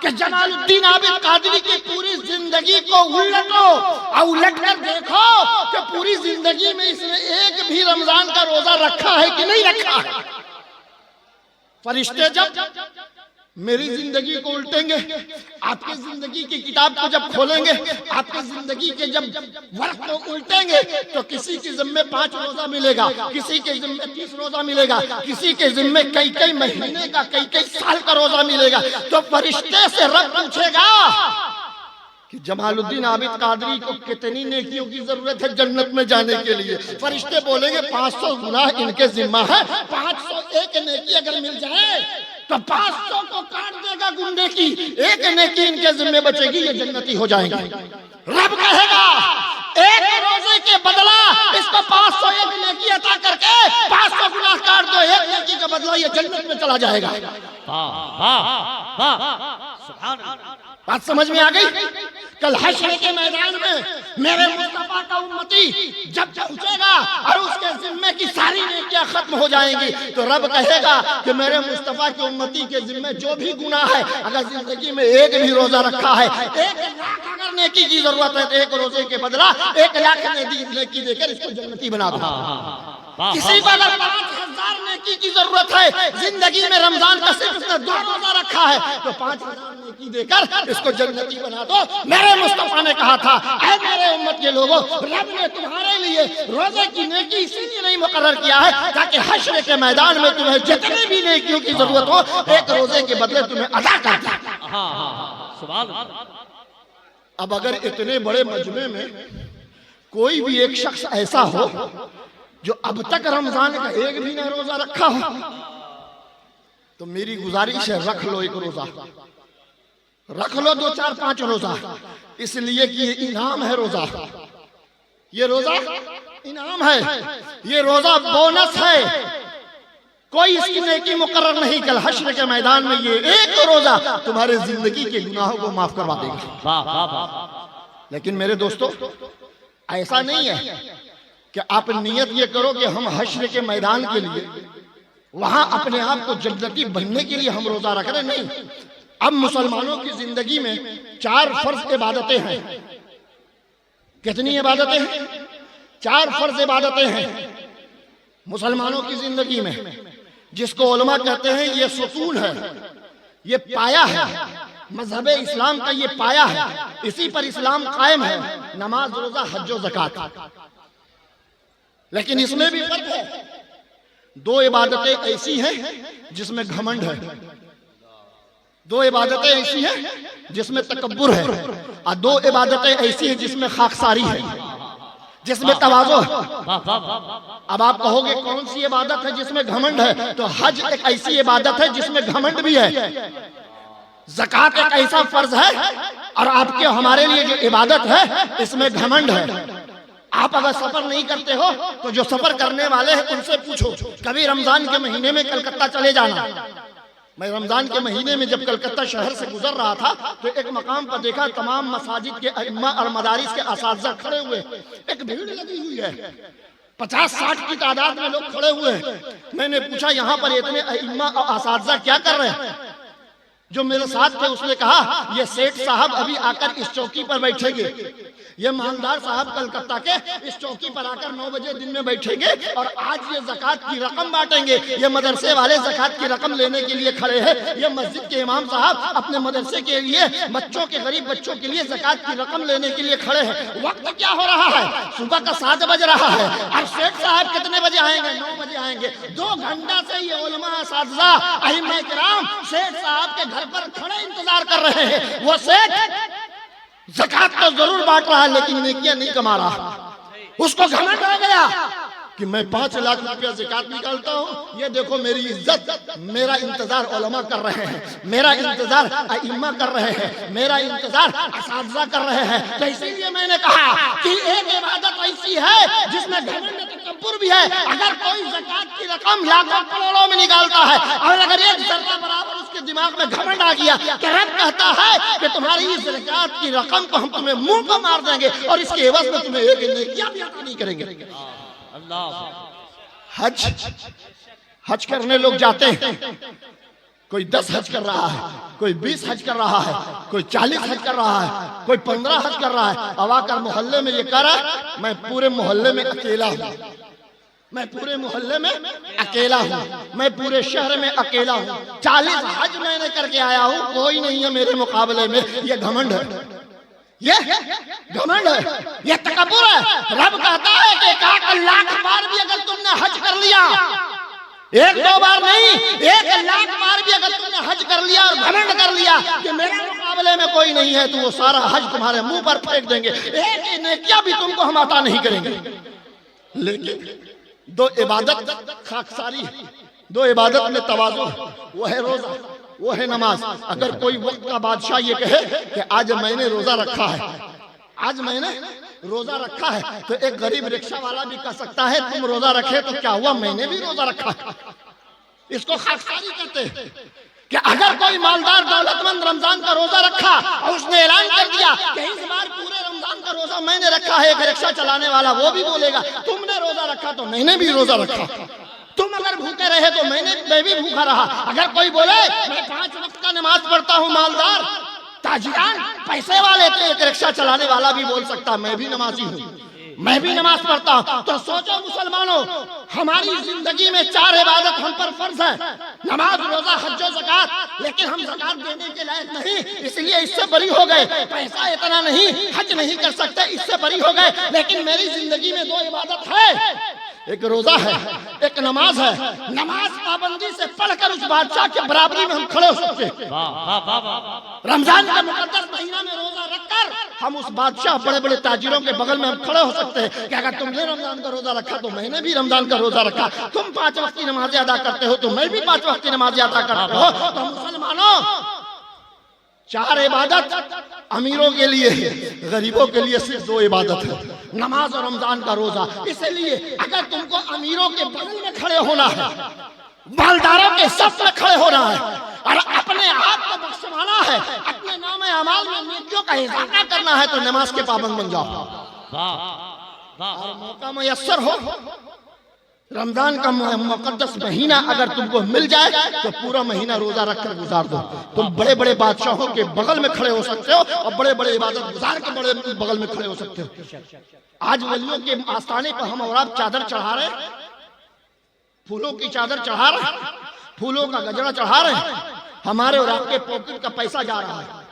कि जमालुद्दीन आबिद कादरी की पूरी जिंदगी को उलटो और उलट कर देखो कि पूरी जिंदगी में इसने एक भी रमजान का रोजा रखा है कि नहीं रखा है। फरिश्ते जब मेरी जिंदगी को उल्टेंगे, आपकी जिंदगी की किताब को जब खोलेंगे, आपकी जिंदगी के जब वर्क को उल्टेंगे तो किसी के जिम्मे 5 रोजा मिलेगा, किसी के जिम्मे 30 रोजा मिलेगा, किसी के जिम्मे कई कई महीने का, कई कई साल का रोजा मिलेगा। तो फरिश्ते से रब पूछेगा कि जमालुद्दीन आबिद कादरी को कितनी नेकियों की जरूरत है जन्नत में जाने के लिए। फरिश्ते बोलेंगे 500 गुनाह इनके जिम्मा है, 501 नेकी अगर मिल जाए तो 500 को काट देगा गुंडे की, एक नेकी इनके जिम्मे बचेगी, ये जन्नती हो जाएंगे। रब कहेगा एक रोजे के बदला इसको 501 नेकी अता करके 500 गुनाह काट दो, एक नेकी का बदला ये जन्नत में चला जाएगा। बात समझ में आ गई? कल हश्र के मैदान में मेरे मुस्तफा का उम्मती जब पहुंचेगा और उसके जिम्मे की सारी नेकियां खत्म हो जाएंगी तो रब कहेगा कि मेरे मुस्तफा के उम्मती के जिम्मे जो भी गुनाह है, अगर जिंदगी में एक भी रोजा रखा है, 1 लाख अगर नेकी की जरूरत है तो एक रोजे के बदला 1 लाख नेकी देकर इसको जन्नती बना दो। किसी को अगर 5000 नेकी की जरूरत है, जिंदगी में रमजान का सिर्फ उसने 2 रोजा रखा है, तो 5000 नेकी देकर इसको जन्नती बना दो। मेरे मुस्तफा ने कहा था, ऐ मेरे उम्मत के लोगों, रब ने तुम्हारे लिए रोजे की नेकी इसीलिए नहीं मुकर्रर किया है ताकि हश्र के मैदान में तुम्हें जितनी भी नेकियों की जरूरत हो, एक रोजे के बदले तुम्हें अदा कर दे। अब अगर इतने बड़े मजमे में कोई भी एक शख्स ऐसा हो जो अब तक रमजान का एक भी ना रोजा रखा हो, तो मेरी गुजारिश है रख लो एक रोजा, रख लो 2, 4, 5 रोजा, इसलिए कि ये इनाम है रोजा, ये रोजा इनाम है, ये रोजा बोनस है, कोई इसकी नेकी मुकर्रर नहीं। कल हश्र के मैदान में ये एक रोजा तुम्हारे जिंदगी के गुनाहों को माफ करवा देगा। लेकिन मेरे दोस्तों ऐसा नहीं है कि आप नियत ये करो कि हम हश्र के मैदान के लिए वहां अपने आप को जन्नती बनने के लिए हम रोजा रख रहे, नहीं। अब मुसलमानों की जिंदगी में 4 फर्ज इबादतें हैं। कितनी इबादतें हैं? 4 फर्ज इबादतें हैं मुसलमानों की जिंदगी में, जिसको उलमा कहते हैं ये सुतून है, ये पाया है, मजहब इस्लाम का ये पाया है, इसी पर इस्लाम कायम है, नमाज, रोजा, हज और ज़कात। लेकिन इसमें भी फर्क है। 2 इबादतें ऐसी हैं जिसमें घमंड है, 2 इबादतें ऐसी हैं जिसमें तकब्बुर है, और 2 इबादतें ऐसी हैं जिसमें खाकसारी है, जिसमें तवाज़ो है। अब आप कहोगे कौन सी इबादत है जिसमें घमंड है? तो हज एक ऐसी इबादत है जिसमें घमंड भी है। ज़कात एक ऐसा फर्ज है और आपके हमारे लिए जो इबादत है इसमें घमंड है। आप अगर सफर नहीं करते हो तो जो सफर करने वाले हैं उनसे पूछो। कभी रमजान के महीने में कलकत्ता चले जाना। मैं रमजान के महीने में जब कलकत्ता शहर से गुजर रहा था तो एक मकाम पर देखा तमाम मसाजिद के अइम्मा और मदारिस के असातिज़ा खड़े हुए, एक भीड़ लगी हुई है, 50-60 की तादाद में लोग खड़े हुए हैं। मैंने पूछा यहाँ पर इतने अइम्मा और असातिज़ा क्या कर रहे हैं? जो मेरे साथ थे उसने कहा ये सेठ साहब अभी आकर इस चौकी पर बैठेंगे, ये मालदार साहब कलकत्ता के इस चौकी पर आकर 9 बजे दिन में बैठेंगे और आज ये ज़कात की रकम बांटेंगे। ये मदरसे वाले ज़कात की रकम लेने के लिए खड़े हैं, ये मस्जिद के इमाम साहब अपने मदरसे के लिए बच्चों के गरीब बच्चों के लिए ज़कात की रकम लेने के लिए खड़े हैं। वक्त क्या हो रहा है? सुबह का 7 बज रहा है और सेठ साहब कितने बजे आएंगे? 9 बजे आएंगे। 2 घंटा से ये उलमा असातिज़ा अइम्मा किराम सेठ साहब के घर पर खड़े इंतजार कर रहे हैं। वो सेठ ज़कात तो जरूर बांट रहा है लेकिन नेकियां नहीं कमा रहा। उसको घमंड आ गया कि मैं 5 लाख रुपया ज़कात निकालता हूँ, ये देखो मेरी इज्जत, मेरा इंतजार उलमा कर रहे हैं, मेरा इंतजार अइम्मा कर रहे हैं, मेरा इंतजार असातिज़ा कर रहे हैं। तो इसीलिए मैंने कहा कि एक इबादत ऐसी है जिसमें घमंड तकब्बुर भी है। अगर कोई ज़कात की रकम लाखों करोड़ों में निकालता है और अगर एक जर्रा बराबर उसके दिमाग में घमंड आ गया, रब कहता है कि तुम्हारी इस ज़कात की रकम को हम तुम्हें मुंह पर मार देंगे और इसके एवज में तुम्हें एक नेकियां भी अता नहीं करेंगे। हज करने लोग जाते हैं, कोई 10 हज कर रहा है, कोई 20 हज कर रहा है, कोई 40 हज कर रहा है, कोई 15 हज कर रहा है। अब आकर मोहल्ले में ये कह रहा है मैं पूरे मोहल्ले में अकेला हूँ, मैं पूरे मोहल्ले में अकेला हूँ, मैं पूरे शहर में अकेला हूँ, 40 हज मैंने करके आया हूँ, कोई नहीं है मेरे मुकाबले में। ये घमंड है, ये घमंड है, ये तकब्बुर है। रब कहता है कि 1 लाख बार भी अगर तुमने हज कर लिया, 1-2 बार नहीं, 1 लाख बार भी अगर तुमने हज कर लिया और घमंड कर लिया कि मेरे मुकाबले में कोई नहीं है, तो वो सारा हज तुम्हारे मुंह पर फेंक देंगे, एक नेकियां भी तुमको हम अता नहीं करेंगे। लेकिन 2 इबादत खाकसारी, 2 इबादत में तवाज़ु, वो है रोजा, वो है नमाज। अगर कोई वक्त का बादशाह ये कहे कि आज मैंने रोजा रखा है, आज मैंने रोजा रखा है, तो एक गरीब रिक्शा वाला भी कह सकता है तुम रोजा रखे तो क्या हुआ, मैंने भी रोजा रखा है। इसको खाकसारी कहते हैं कि अगर कोई मालदार दौलतमंद रमजान का रोजा रखा और उसने ऐलान कर दिया कि इस बार पूरे रमजान का रोजा मैंने रखा है, एक रिक्शा चलाने वाला वो भी बोलेगा तुमने रोजा रखा तो मैंने भी रोजा रखा, तुम अगर भूखे रहे तो मैं भी भूखा रहा। अगर कोई बोले मैं 5 वक्त का नमाज पढ़ता हूँ, मालदार ताजिरान पैसे वाले, तो एक रिक्शा चलाने वाला भी बोल सकता मैं भी नमाजी हूँ, मैं भी नमाज पढ़ता हूँ। तो सोचो मुसलमानों, हमारी जिंदगी में 4 इबादत हम पर फर्ज है, नमाज, रोजा, हज और ज़कात, लेकिन हम ज़कात देने के लायक नहीं, इसलिए इससे बरी हो गए। पैसा इतना नहीं, हज नहीं कर सकते, इससे बरी हो गए। लेकिन मेरी जिंदगी में 2 इबादत है, एक रोजा है, एक नमाज है। नमाज पाबंदी से पढ़कर उस बादशाह के बराबरी में हम खड़े हो सकते हैं। रमजान का मुकद्दस महीना में रोजा रखकर हम उस बादशाह, बड़े बड़े ताजिरों के बगल में हम खड़े हो सकते हैं कि अगर तुमने रमजान का रोजा रखा तो मैंने भी रमजान का रोजा रखा, तुम 5 वक्त की नमाजें अदा करते हो तो मैं भी 5 वक्त की नमाजें अदा करते हो। तो मुसलमानों, 4 इबादत अमीरों के लिए, गरीबों के लिए सिर्फ 2 इबादत है, नमाज और रमजान का रोजा। इसलिए अगर तुमको अमीरों के बगल में खड़े होना है, मालदारों के सफ में खड़े होना है और अपने आप को बख्शवाना है, अपने नाम अमाल में नेकियों का इजाफा करना है, तो नमाज के पाबंद बन जाओ। और मौका मयस्सर हो, रमजान का मुकद्दस महीना अगर तुमको मिल जाए तो पूरा महीना रोजा रखकर गुजार दो। तुम बड़े बड़े बादशाहों के बगल में खड़े हो सकते हो और बड़े बड़े इबादत गुजार के बड़े बगल में खड़े हो सकते हो। आज वलियों के आस्थाने पर हम और आप चादर चढ़ा रहे, फूलों की चादर चढ़ा रहे, फूलों का गजरा चढ़ा रहे, हमारे और आपके पॉकेट का पैसा जा रहा है,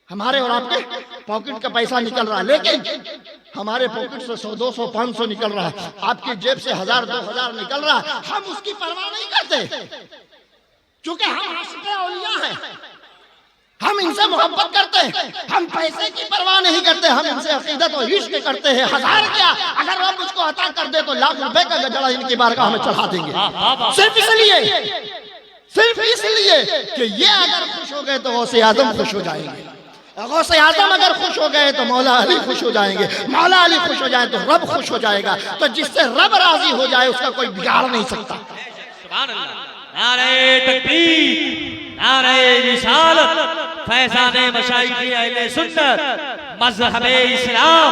हमारे और आपके पॉकेट का पैसा निकल रहा है। लेकिन हमारे पॉकेट से 100, 200, 500 निकल रहा है, आपकी जेब से 1000, 2000 निकल रहा है, हम उसकी परवाह नहीं करते, क्योंकि हम आशिक़े औलिया हैं, हम इनसे मोहब्बत करते हैं, हम पैसे की परवाह नहीं करते, हम इनसे अकीदत और इश्क करते हैं। 1000 क्या, अगर रब मुझको अता कर दे तो लाख रुपए का गजरा इनकी बारगाह में चढ़ा देंगे, सिर्फ इसलिए सिर्फ इसलिए कि ये अगर खुश हो गए तो गौसे आजम खुश हो जाएंगे, गौसे आजम अगर खुश हो गए तो मौला अली खुश हो जाएंगे, मौला अली खुश हो जाए तो रब खुश हो जाएगा। तो जिससे रब राजी हो जाए उसका कोई बिगाड़ नहीं सकता। सुभान अल्लाह। नारे तकबीर, नारे रिसालत, फैज़ाने मशाइख़ अहले सुन्नत, मज़हबे इस्लाम,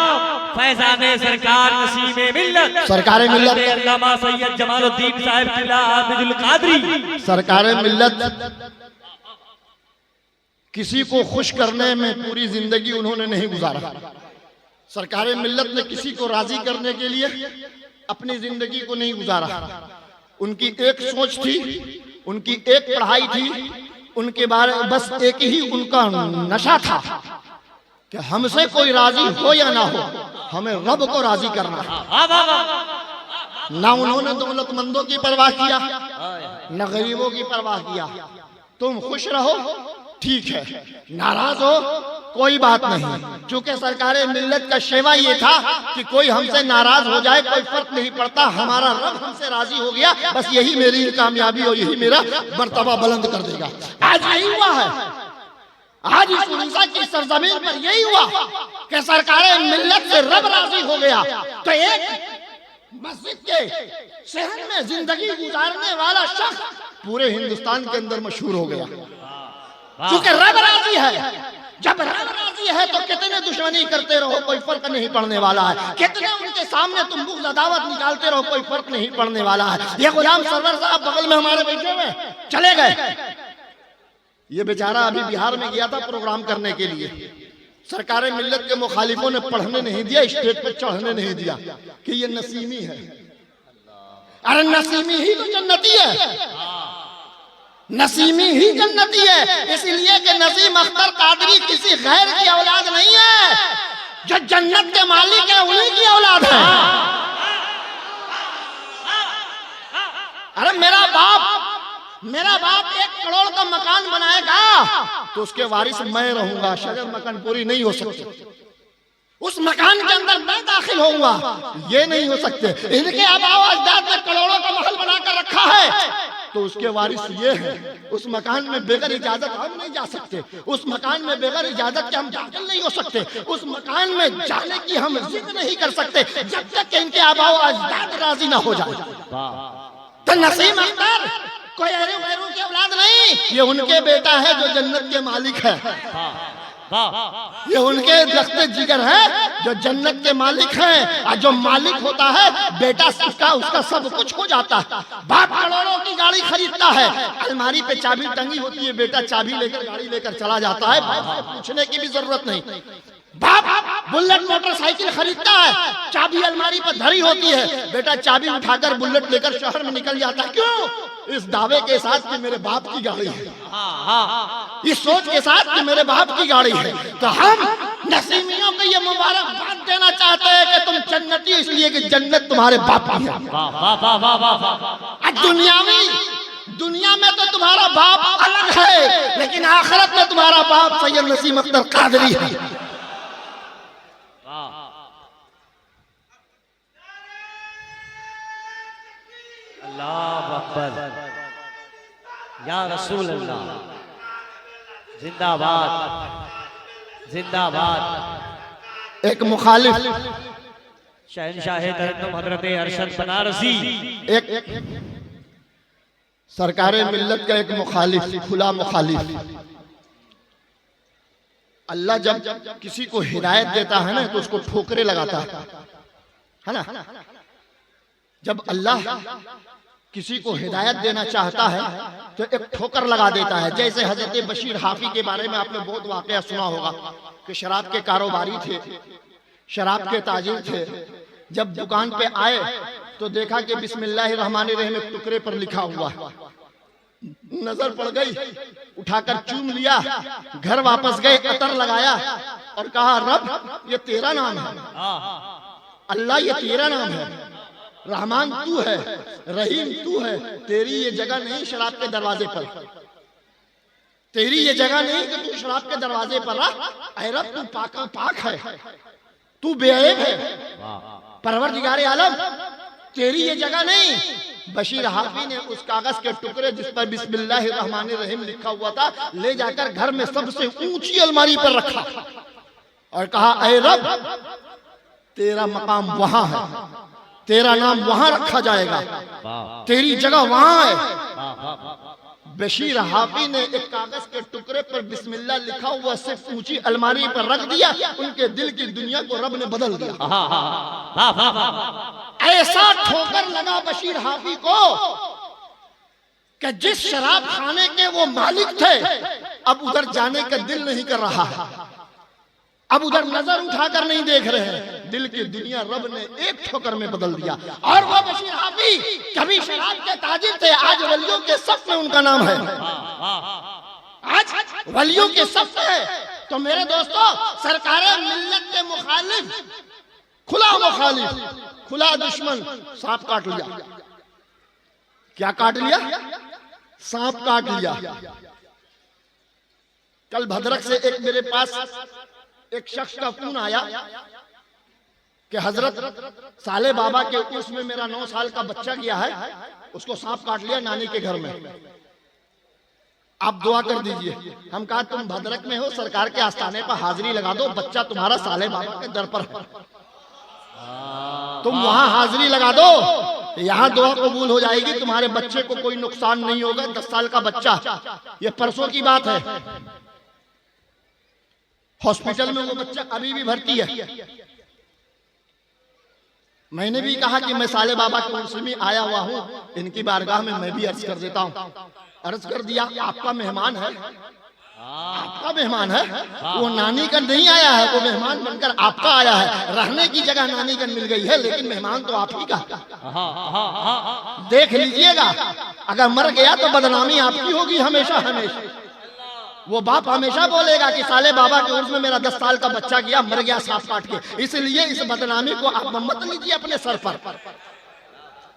फैज़ाने सरकार नसीबे मिल्लत, सरकारे मिल्लत अल्लामा सैयद जमालुद्दीन साहिब किला आबिदुल कादरी। सरकारे मिल्लत किसी को खुश करने में पूरी जिंदगी उन्होंने नहीं गुजारा। सरकारे मिल्लत ने किसी को राजी करने के लिए अपनी जिंदगी को नहीं गुजारा। उनकी एक सोच थी, उनकी एक पढ़ाई थी, उनके बारे बस एक ही उनका नशा था कि हमसे कोई राजी हो या ना हो, हमें रब को राजी करना है। ना उन्होंने दौलतमंदों की परवाह किया, न गरीबों की परवाह किया। तुम खुश रहो ठीक है, नाराज हो कोई बात नहीं। चूंकि सरकारे मिल्लत का शेवा ये था कि कोई हमसे नाराज हो जाए कोई फर्क नहीं पड़ता, हमारा रब हमसे राजी हो गया, बस यही मेरी कामयाबी और यही मेरा मर्तबा बुलंद कर देगा। आज यही हुआ है, आज इस उड़ीसा की सरजमीन पर यही हुआ कि सरकारे मिल्लत से रब राजी हो गया। तो एक मस्जिद के शहर में जिंदगी गुजारने वाला शख्स पूरे हिंदुस्तान के अंदर मशहूर हो गया, क्योंकि रब राजी है। जब रब राजी है तो कितने दुश्मनी करते रहो कोई फर्क नहीं पड़ने वाला है, कितने उनके सामने तुम बुग़्ज़ अदावत निकालते रहो कोई फर्क नहीं पड़ने वाला है। ये गुलाम सरवर साहब बगल में हमारे बैठे हुए चले गए, ये बेचारा अभी बिहार में गया था प्रोग्राम करने के लिए। सरकारे मिल्लत के मुखालिफों ने पढ़ने नहीं दिया, स्टेज पर चढ़ने नहीं दिया कि ये नसीमी है। अरे नसीमी ही तो जन्नती है, नसीमी ही जन्नती है, इसलिए कि नसीम अख्तर कादरी किसी गैर की औलाद नहीं है, जो जन्नत के मालिक है उन्हीं की औलाद है। अरे मेरा बाप 1 करोड़ का मकान बनाएगा तो उसके वारिस मैं रहूंगा, शजर मकानपुरी नहीं हो सकती। उस मकान के अंदर मैं दाखिल होऊंगा, ये नहीं हो सकते। इनके आबाओ अजदाद ने करोड़ों का महल बनाकर रखा है तो उसके वारिस ये है। उस मकान में बगैर इजाजत हम नहीं जा सकते, उस मकान में बगैर इजाजत के हम दाखिल नहीं हो सकते, उस मकान में जाने की हम जिद नहीं कर सकते जब तक कि इनके आबाओ अजदाद राजी ना हो जाए। तो नसीम अख्तर कोई गैरों की औलाद नहीं, ये उनके बेटा है जो जन्नत के मालिक है, ये उनके दख्ते जिगर है जो जन्नत के मालिक हैं। और जो मालिक होता है बेटा उसका सब कुछ हो जाता है। बाप करोड़ों की गाड़ी खरीदता है, अलमारी पे चाबी टंगी होती है, बेटा चाबी लेकर गाड़ी लेकर चला जाता है, बाप से पूछने की भी जरूरत नहीं। बाप बुलेट मोटरसाइकिल खरीदता है, चाबी अलमारी पर धरी होती है, बेटा चाबी उठाकर बुलेट लेकर शहर में निकल जाता है। क्यों? इस दावे के साथ कि मेरे बाप की गाड़ी है, इस सोच के साथ कि मेरे बाप की गाड़ी है। तो हम नसीमियों को ये मुबारकबाद देना चाहते हैं कि तुम जन्नती हो, इसलिए कि जन्नत तुम्हारे बाप की है। दुनिया में तो तुम्हारा बाप अलग है, लेकिन आखिरत में तुम्हारा बाप सैयद नसीम अख्तर कादरी है। अल्लाह अकबर, या रसूल अल्लाह, जिंदाबाद जिंदाबाद। एक मुखालिफ शहनशाह तरन्नुम हजरत अरशद बनारसी, एक सरकारे मिल्लत का एक मुखालिफ, खुला मुखालिफ। अल्लाह जब किसी को हिदायत देता है ना तो उसको ठोकरे लगाता है ना। जब अल्लाह किसी को हिदायत देना चाहता है तो एक ठोकर लगा देता है। जैसे हजरत बशीर हाफी के बारे में आपने बहुत वाकया सुना होगा कि शराब के कारोबारी थे, शराब के ताजिर थे। जब दुकान पे आए तो देखा कि बिस्मिल्लाहिर्रहमानिर्रहीम एक टुकड़े पर लिखा हुआ, नजर पड़ गई, उठाकर चूम लिया, घर वापस गए, अतर लगाया और कहा रब ये तेरा नाम है, अल्लाह ये तेरा नाम है, रहमान तू है, रहीम तू है, तेरी ये जगह नहीं शराब के दरवाजे पर, तेरी ये जगह नहीं कि तू शराब के दरवाजे पर रह। ऐ रब तू पाक है, तू बेअयब है, परवरदिगारे आलम तेरी ये जगह नहीं। बशीर हाफी ने उस कागज के टुकड़े जिस पर बिस्मिल्लाहिर्रहमानिर्रहीम लिखा हुआ था ले जाकर घर में सबसे ऊंची अलमारी पर रखा और कहा, ऐ रब, तेरा मकाम वहां है, तेरा नाम वहां रखा जाएगा, तेरी जगह वहां है। बशीर हाफी ने एक कागज के टुकड़े पर बिस्मिल्लाह लिखा हुआ सिर्फ ऊंची अलमारी पर रख दिया, उनके दिल की दुनिया को रब ने बदल दिया। ऐसा ठोकर लगा बशीर हाफी को कि जिस शराब खाने के वो मालिक थे अब उधर जाने का दिल नहीं कर रहा है, अब उधर नजर उठाकर नहीं देख रहे हैं। दिल की दुनिया रब ने एक ठोकर में बदल दिया। और वो बशीर हाफी कभी शराब के ताजिर थे, आज वलियों के सफ में उनका नाम है, आज वलियों के सफ में है। तो मेरे दोस्तों, सरकारें मिल्लत के मुखालिफ, खुला मुखालिफ, खुला दुश्मन, सांप काट लिया। क्या काट लिया? सांप काट लिया। कल भद्रक से एक मेरे पास एक शख्स का फोन आया कि हजरत साले बाबा के उर्स में मेरा 9 साल का बच्चा गया है, उसको सांप काट लिया नानी के घर में, आप दुआ कर दीजिए। हम कहा तुम भद्रक में हो, सरकार के आस्थाने पर हाजिरी लगा दो, बच्चा तुम्हारा साले बाबा के दर पर है, तुम वहां हाजिरी लगा दो, यहाँ दुआ कबूल हो जाएगी, तुम्हारे बच्चे को कोई नुकसान नहीं होगा। 10 साल का बच्चा, ये परसों की बात है। हॉस्पिटल में वो बच्चा अभी भी भर्ती है। मैंने भी कहा कि मैं साले बाबा के उर्स में आया हुआ हूँ, इनकी बारगाह में मैं भी अर्ज कर देता हूँ। अर्ज कर दिया, आपका मेहमान है, आपका मेहमान है, वो नानी का नहीं आया है, वो मेहमान बनकर आपका आया है। रहने की जगह नानी का मिल गई है, लेकिन मेहमान तो आप ही का। देख लीजिएगा, अगर मर गया तो बदनामी आपकी होगी हमेशा हमेशा। वो बाप हमेशा बोलेगा कि साले बाबा के उर्स में मेरा 10 साल का बच्चा गया, मर गया सांप काट के। इसलिए इस बदनामी को आप मत लीजिए अपने सर पर,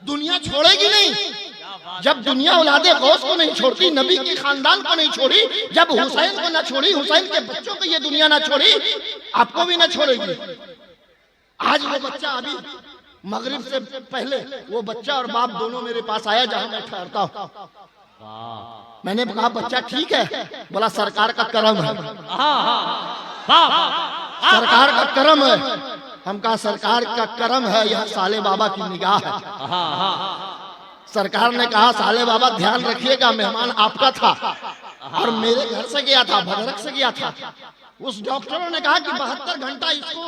दुनिया छोड़ेगी नहीं। जब दुनिया औलादे गौस को नहीं छोड़ती, नबी की खानदान को नहीं छोड़ी, जब हुसैन को ना छोड़ी, हुसैन के बच्चों को ये दुनिया ना छोड़ी, आपको भी ना छोड़ेगी। आज वो बच्चा अभी मगरिब से पहले वो बच्चा और बाप दोनों मेरे पास आया जहां मैं ठहरता हूँ। मैंने कहा बच्चा ठीक है? बोला सरकार का करम है, सरकार का करम है। हम कहा सरकार का करम है, यह साले बाबा की निगाह है। सरकार ने कहा साले बाबा ध्यान रखिएगा, मेहमान आपका था और मेरे घर से गया था, भद्रक से गया था। उस डॉक्टरों ने कहा कि 72 घंटा इसको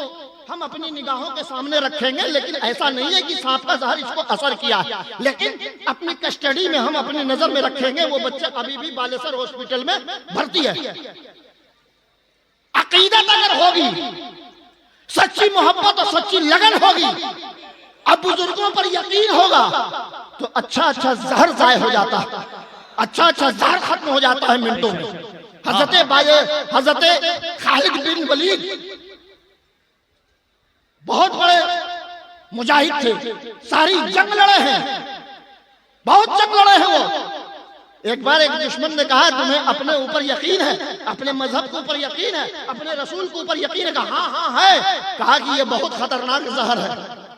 हम अपनी निगाहों के सामने रखेंगे, लेकिन ऐसा नहीं है कि सांप का जहर इसको असर किया, लेकिन अपनी कस्टडी में हम अपनी नजर में रखेंगे। वो बच्चा अभी भी बालेसर हॉस्पिटल में भर्ती है। अकीदत अगर होगी, सच्ची मोहब्बत और सच्ची लगन होगी, अब बुजुर्गों पर यकीन होगा तो अच्छा अच्छा जहर जाय हो जाता है, अच्छा अच्छा जहर खत्म हो जाता है मिनटों में। हजरत खालिद बिन वलीद बहुत बड़े मुजाहिद थे, सारी जंग लड़े हैं, बहुत जंग लड़े हैं वो। एक बार एक दुश्मन ने कहा तुम्हें अपने ऊपर यकीन है, अपने मजहब के ऊपर यकीन है, अपने रसूल के ऊपर यकीन है? कहा हाँ हाँ है। कहा कि ये बहुत खतरनाक जहर है,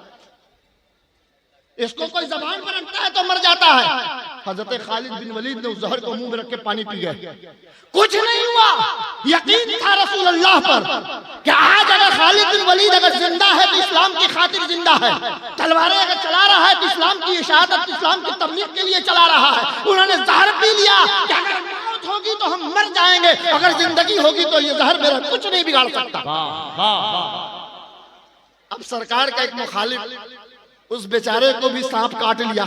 इसको कोई जबान पर रखता है तो मर जाता है। हजरत खालिद बिन वलीद ने उस जहर को मुंह में रख के पानी पी गए, कुछ नहीं हुआ। यकीन था रसूल अल्लाह पर कि आज अगर खालिद बिन वलीद अगर जिंदा है तो इस्लाम की खातिर जिंदा है, तलवारें अगर चला रहा है तो इस्लाम की इशाअत, इस्लाम की तबलीग के लिए चला रहा है। उन्होंने जहर पी लिया कि अगर मौत होगी तो हम मर जाएंगे, अगर जिंदगी होगी तो ये जहर मेरा कुछ नहीं बिगाड़ सकता। अब सरकार का एक मुखालिफ उस बेचारे को भी सांप काट लिया।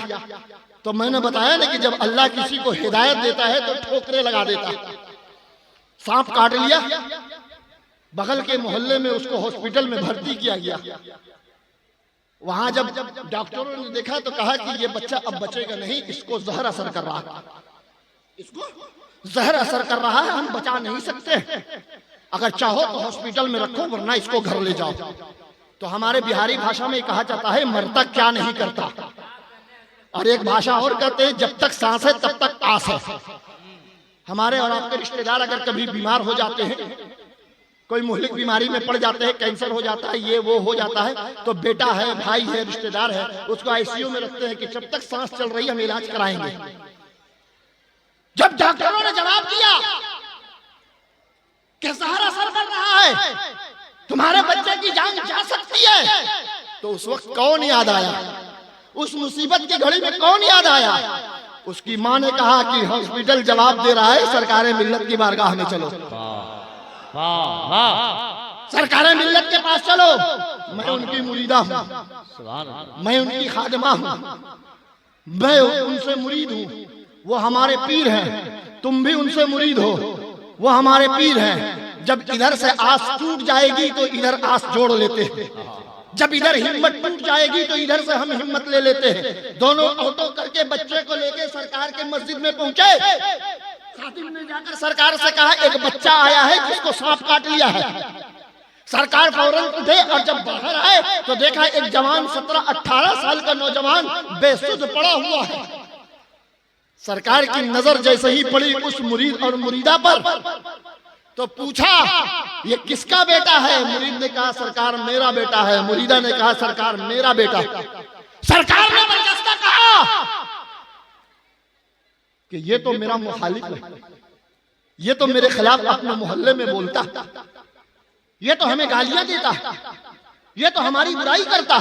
तो मैंने बताया ना कि जब अल्लाह किसी को हिदायत देता है तो ठोकरे लगा देता है। सांप काट लिया, बगल के मोहल्ले में उसको हॉस्पिटल में भर्ती किया गया। वहां जब डॉक्टरों ने देखा तो कहा कि ये बच्चा अब बचेगा नहीं, इसको जहर असर कर रहा है, इसको जहर असर कर रहा है, हम बचा नहीं सकते, अगर चाहो तो हॉस्पिटल में रखो वरना इसको घर ले जाओ। तो हमारे बिहारी भाषा में कहा जाता है मरता क्या नहीं करता, और एक भाषा और कहते हैं जब तक सांस है तब तक आस है। हमारे और आपके रिश्तेदार अगर कभी बीमार हो जाते हैं कोई मुहलिक बीमारी में पड़ जाते हैं, कैंसर हो जाता है, ये वो हो जाता है, तो बेटा है, भाई है, रिश्तेदार है, उसको आईसीयू में रखते हैं कि जब तक सांस चल रही है हम इलाज कराएंगे। जब डॉक्टरों ने जवाब दिया कि सहारा असर कर रहा है, तुम्हारे बच्चे की जान जा सकती है, तो उस वक्त कौन याद आया? उस मुसीबत की घड़ी में कौन याद आया? उसकी मां ने कहा कि हॉस्पिटल जवाब दे रहा है, सरकारे मिल्लत की बारगाह में चलो, सरकारे मिल्लत के पास चलो। मैं उनकी मुरीदा हूं, मैं उनकी खादिमा हूं, मैं उनसे मुरीद हूं, वो हमारे पीर हैं। तुम भी उनसे मुरीद हो, वो हमारे पीर हैं। जब इधर से आस टूट जाएगी तो इधर आस जोड़ लेते हैं, जब इधर हिम्मत टूट जाएगी तो इधर से हम हिम्मत ले लेते हैं। दोनों ऑटो करके बच्चे को लेके सरकार के मस्जिद में पहुंचे। खादिम ने जाकर सरकार से कहा एक बच्चा आया है जिसको सांप काट लिया है। सरकार फौरन उठे और जब बाहर आए तो देखा एक जवान 17-18 साल का नौजवान बेसुध पड़ा हुआ है। सरकार की नजर जैसे ही पड़ी उस मुरीद और मुरीदा पर तो पूछा ये किसका बेटा है? मुरीद ने कहा सरकार मेरा बेटा है। मुरीदा ने कहा सरकार मेरा बेटा। सरकार ने बर्दाश्त कहा कि ये तो मेरा मुखालिफ है, ये तो मेरे खिलाफ अपने मोहल्ले में बोलता, ये तो हमें गालियां देता, ये तो हमारी बुराई करता।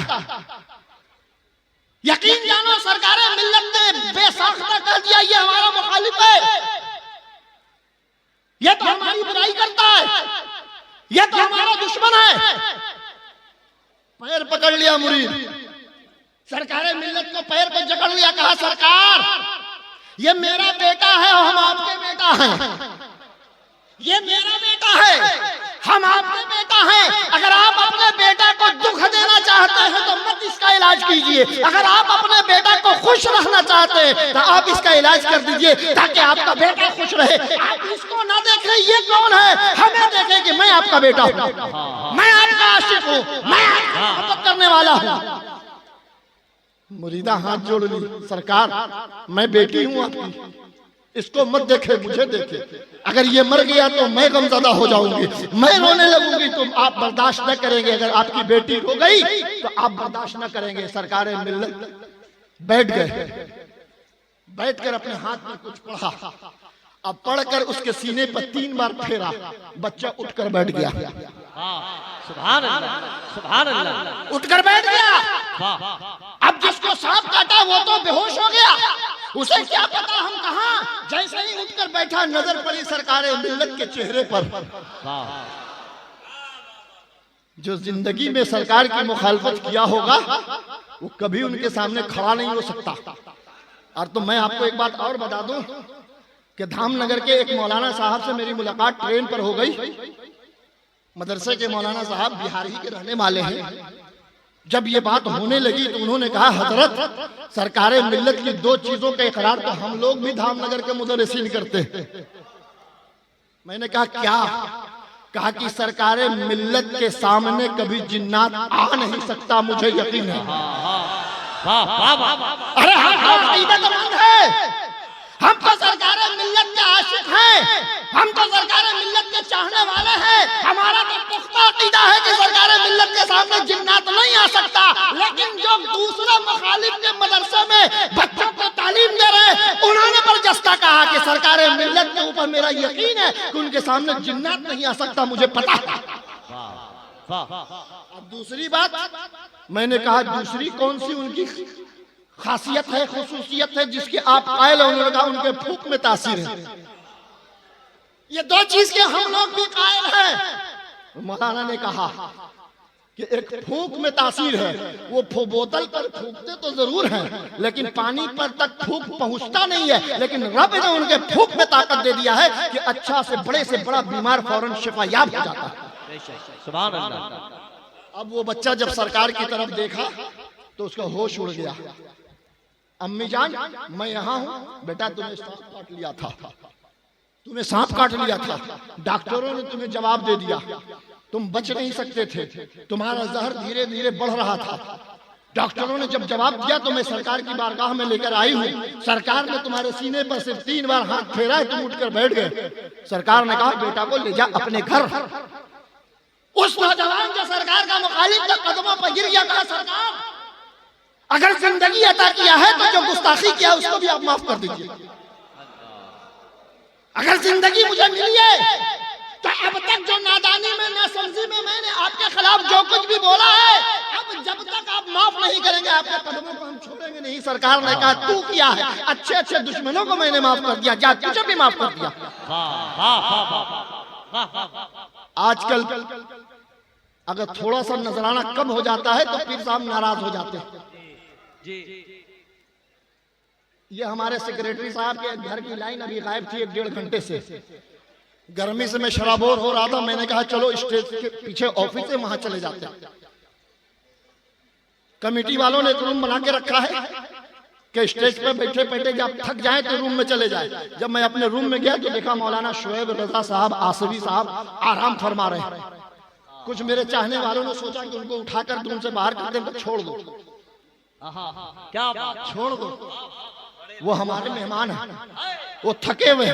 यकीन जानो सरकारे मिल्लत ने बेसाख्ता कर दिया ये हमारा मुखालिफ है, ये तो हमारी बुराई करता है, ये तो हमारा दुश्मन है। पैर पकड़ लिया मुरीद, सरकारे मिल्लत को पैर को जकड़ लिया, कहा सरकार ये मेरा बेटा है और हम आपके बेटा हैं, ये मेरा बेटा है, हम आपके बेटा हैं। अगर आप अपने बेटा को दुख देना चाहते हैं तो मत इसका इलाज कीजिए, अगर आप अपने बेटा को खुश रखना चाहते हैं तो आप इसका इलाज कर दीजिए ताकि आपका बेटा खुश रहे। आप इसको ना देखें ये कौन है, हमें देखें कि मैं आपका बेटा हूं, मैं आपका आशिक हूं, मैं आपकी मोहब्बत करने वाला हूं। मुरीदा हाथ जोड़ ली, सरकार मैं बेटी हूं आपकी, इसको मत देखे मुझे देखे, अगर ये मर गया तो मैं गमज़दा हो जाऊंगी, मैं रोने लगूंगी, तो आप बर्दाश्त न करेंगे। अगर आपकी बेटी रो गई तो आप बर्दाश्त न करेंगे। सरकारे मिल्लत बैठ गए, बैठकर अपने हाथ में कुछ पढ़ा, अब पढ़कर उसके सीने पर 3 बार फेरा, बच्चा उठकर बैठ गया। सुभान अल्लाह, सुभान अल्लाह, उठकर बैठ गया। अब जिसको सांप काटा वो तो बेहोश हो गया, उसे क्या पता हम कहां। जैसे ही उठकर बैठा नजर पड़ी सरकारे मिल्लत के चेहरे पर। जो जिंदगी में सरकार की मुखालफत किया होगा वो कभी उनके सामने खड़ा नहीं हो सकता। और तो मैं आपको एक बात और बता दूं कि धामनगर के एक मौलाना साहब से मेरी मुलाकात ट्रेन पर हो गई। मदरसे के मौलाना साहब बिहार ही के रहने वाले हैं। जब ये बात होने लगी तो उन्होंने कहा हजरत सरकारे मिल्लत की 2 चीजों का इकरार तो हम लोग भी धामनगर के मुदर्रिसीन करते हैं। मैंने कहा क्या? कहा कि सरकारे मिल्लत के सामने कभी जिन्नात आ नहीं सकता, मुझे यकीन है। अरे हम अकीदतमंद है, हम तो सरकारे मिल्लत के आशिक हैं, हम तो सरकारे मिल्लत के चाहने वाले हैं। हमारा तो पुख्ता अकीदा है कि सरकारे मिल्लत के सामने जिन्नात नहीं आ सकता। लेकिन जो दूसरे मुखालिफ के मदरसे में बच्चों को तालीम दे रहे हैं उन्होंने बर्जस्ता कहा कि सरकारे मिल्लत के ऊपर मेरा यकीन है कि उनके सामने जिन्नात नहीं आ सकता, मुझे पता है। अब दूसरी बात मैंने कहा, दूसरी कौन सी उनकी खासियत है, खुसूसियत है जिसके आप कायल हैं? उन्होंने कहा उनके फूक में तासीर है। ये 2 चीज के हम लोग भी कायल हैं। मौलाना ने कहा कि एक फूक में तासीर है, वो बोतल पर फूकते तो जरूर हैं लेकिन पानी पर तक फूक पहुंचता नहीं है, लेकिन रब ने उनके फूक में ताकत दे दिया है कि अच्छा से बड़ा बीमार फौरन शिफायाब हो जाता है। सुभान अल्लाह। अब वो बच्चा जब सरकार की तरफ देखा तो उसका होश उड़ गया। अम्मी जान मैं यहाँ हूँ, बेटा तुम्हें सांप काट लिया था, तुम्हें सांप काट लिया था, डॉक्टरों ने तुम्हें जवाब दे दिया, तुम बच नहीं सकते थे, तुम्हारा जहर धीरे धीरे बढ़ रहा था। डॉक्टरों ने जब जवाब दिया तो मैं सरकार की बारगाह में लेकर आई हूँ। सरकार ने तुम्हारे सीने पर सिर्फ 3 बार हाथ फेरा है, तुम उठकर बैठ गए। सरकार ने कहा बेटा को ले जा अपने घर। उस नौजवान जो सरकार का मुखालिफ के कदमों पर गिर गया, कहा सरकार अगर जिंदगी अता किया है तो जो गुस्ताखी किया उसको भी आप माफ कर दीजिए। अगर जिंदगी मुझे मिली है तो अब तक जो नादानी में, नासमझी में मैंने आपके खिलाफ जो कुछ भी बोला है, अब जब तक आप माफ नहीं करेंगे आपके कदमों को हम छोड़ेंगे नहीं। सरकार ने कहा तू किया है, अच्छे अच्छे दुश्मनों को मैंने माफ कर दिया, जा तुझे भी माफ कर दिया। आजकल अगर थोड़ा सा नजराना कम हो जाता है तो पीर साहब नाराज हो जाते हैं। ये हमारे सेक्रेटरी साहब के घर की लाइन अभी गायब थी 1-1.5 घंटे से। गर्मी से मैं शराबोर हो रहा था, मैंने कहा चलो स्टेज के पीछे ऑफिस है वहां चले जाते हैं। कमेटी वालों ने एक रूम बना के रखा है कि स्टेज पे बैठे बैठे जब थक जाए तो रूम में चले जाए। जब मैं अपने रूम में गया तो देखा मौलाना शुएब रजा साहब आसवी साहब आराम फरमा रहे हैं। कुछ मेरे चाहने वालों ने सोचा कि उनको उठाकर रूम से बाहर कर दें, छोड़ दो, क्या छोड़ दो, वो हमारे मेहमान हैं, वो थके हुए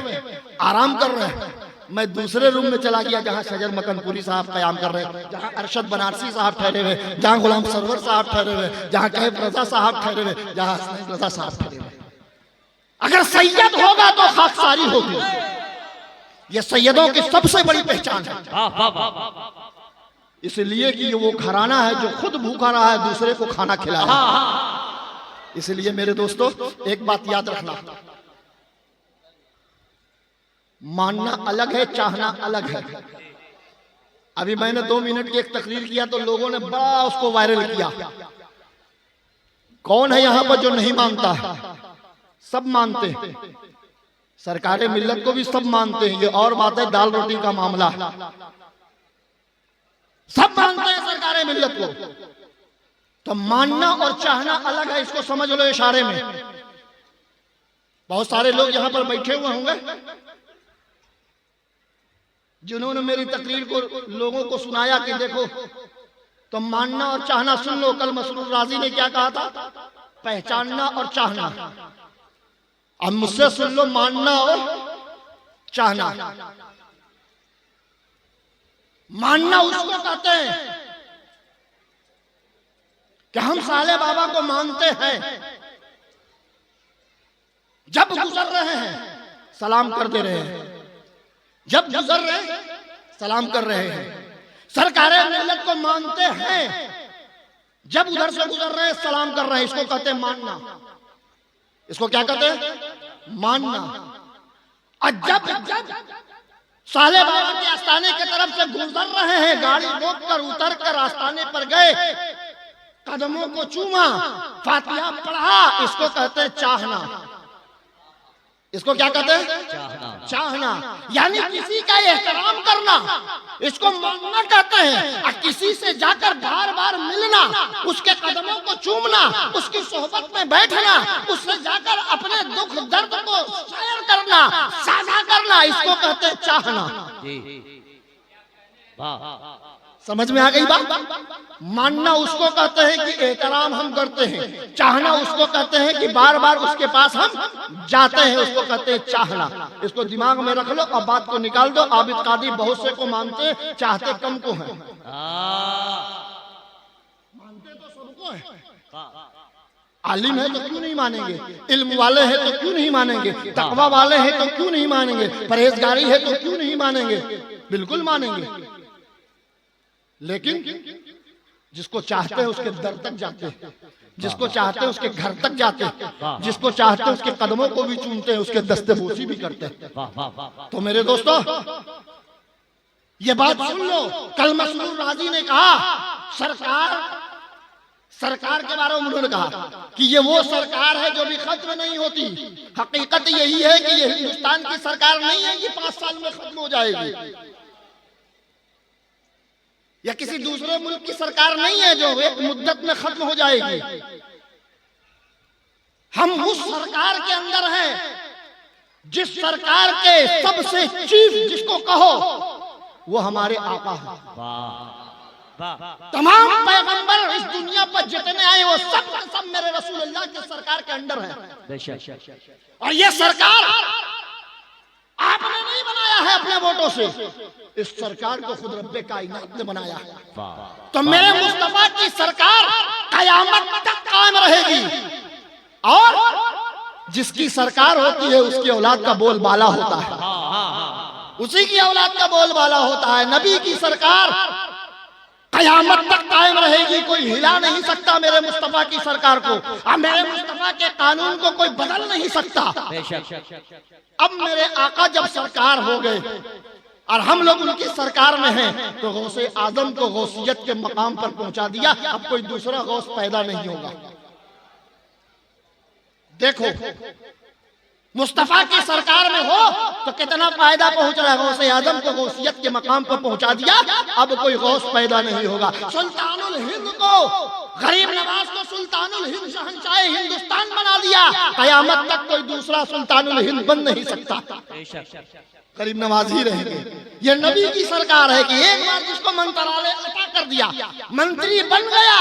आराम कर रहे हैं। मैं दूसरे रूम में चला गया जहां शजर मकनपुरी साहब कयाम कर रहे हैं, जहां अरशद बनारसी साहब ठहरे हुए, जहां गुलाम सरवर साहब ठहरे हुए, जहां कैफ रजा साहब ठहरे हुए, जहां हसनैन रजा साहब ठहरे हुए। अगर सैयद होगा तो खाकसारी होगी। ये सैयदों की सबसे बड़ी पहचान है, इसलिए कि वो घराना है जो खुद भूखा रहा है, दूसरे को खाना खिला रहा है। इसलिए मेरे दोस्तों एक बात याद रखना, मानना अलग है, चाहना अलग है। अभी मैंने 2 मिनट की एक तकरीर किया तो लोगों ने बड़ा उसको वायरल किया। कौन है यहां पर जो नहीं मानता? सब मानते हैं, सरकारे मिल्लत को भी सब मानते हैं। ये और बात है दाल रोटी का मामला, सब मानते हैं सरकारे मिल्लत को। तो मानना और चाहना अलग है, इसको समझ लो इशारे में। बहुत सारे लोग यहां पर बैठे हुए होंगे जिन्होंने मेरी तकरीर को लोगों को सुनाया कि देखो तो मानना और चाहना सुन लो। कल मसरूर राजी ने क्या कहा था? पहचानना और चाहना। अब मुझसे सुन लो, मानना और चाहना। मानना उसको कहते हैं कि हम साले बाबा को मानते हैं, जब गुजर रहे हैं सलाम कर दे रहे हैं, जब गुजर रहे हैं सलाम कर रहे हैं। सरकारे मिल्लत को मानते हैं, जब उधर से गुजर रहे हैं सलाम कर रहे हैं। इसको कहते हैं मानना। इसको क्या कहते हैं? मानना। और जब साले बाबा के आस्थाने की तरफ से गुजर रहे हैं, गाड़ी रोक कर उतर कर आस्थाने पर गए, कदमों को चूमा, फातिहा पढ़ा, इसको कहते हैं चाहना। इसको क्या कहते हैं? चाहना। यानी किसी का एहतराम करना, इसको मानना कहते हैं। और किसी से जाकर बार बार मिलना, उसके कदमों को चूमना, उसकी सोहबत में बैठना, उससे जाकर अपने दुख दर्द को शेयर करना, साझा करना, इसको कहते हैं चाहना। समझ में आ गई बात? मानना उसको कहते हैं कि एहतराम हम करते हैं, चाहना उसको कहते हैं कि बार बार उसके पास हम जाते हैं, उसको कहते हैं चाहना। इसको दिमाग में रख लो और बात को निकाल दो। आबिद कादी बहुत से को मानते, चाहते कम को हैं। मानते तो सबको है। आलिम है तो क्यों नहीं मानेंगे? इल्म वाले हैं तो क्यों नहीं मानेंगे? तकवा वाले हैं तो क्यों नहीं मानेंगे? परहेजगारी है तो क्यों नहीं मानेंगे? बिल्कुल मानेंगे। लेकिन जिसको चाहते हैं उसके दर तक जाते हैं, जिसको चाहते हैं उसके घर तक जाते हैं, जिसको चाहते हैं उसके कदमों को भी चूमते हैं, उसके दस्तबोसी भी करते हैं। तो मेरे दोस्तों ये बात सुन लो। कल मसरूर राजी ने कहा, सरकार के बारे में उन्होंने कहा कि ये वो सरकार है जो भी खत्म नहीं होती। हकीकत यही है कि ये हिंदुस्तान की सरकार नहीं है, ये 5 साल में खत्म हो जाएगी। या किसी दूसरे मुल्क की सरकार नहीं है जो एक मुद्दत में खत्म हो जाएगी। हम उस सरकार के अंदर हैं जिस सरकार के सबसे चीफ जिसको कहो वो हमारे आका है। तमाम पैगंबर इस दुनिया पर जितने आए वो सब मेरे रसूलुल्लाह के सरकार के अंडर है। और ये सरकार आपने नहीं बनाया है अपने वोटों से, इस सरकार को खुद रब्बे कायनात ने बनाया है। तो मेरे मुस्तफा की सरकार कयामत तक कायम रहेगी, और जिसकी सरकार होती है उसकी औलाद का बोलबाला होता है, उसी की औलाद का बोलबाला होता है। नबी की सरकार कयामत तक कायम रहेगी, कोई हिला नहीं सकता मेरे मुस्तफा की सरकार को, अब मेरे मुस्तफा के कानून को कोई बदल नहीं सकता। अब मेरे आका जब सरकार हो गए और हम लोग उनकी सरकार में हैं, तो गौसे आजम को गौसियत के मकाम पर पहुंचा दिया, अब कोई दूसरा गौस पैदा नहीं होगा। देखो मुस्तफा की सरकार में हो तो कितना फायदा पहुंच रहा है, गौसे आजम को गौसियत के मकाम पर पहुंचा दिया, अब कोई गौस पैदा नहीं होगा। सुल्तानुल हिंद को, गरीब नवाज को सुल्तानुल हिंद शहंशाह हिंदुस्तान बना दिया, कयामत तक कोई दूसरा सुल्तानुल हिंद बन नहीं सकता, गरीब नवाज ही रहेंगे। ये नबी की सरकार है कि एक बार जिसको मंत्रालय अता कर दिया, मंत्री बन गया,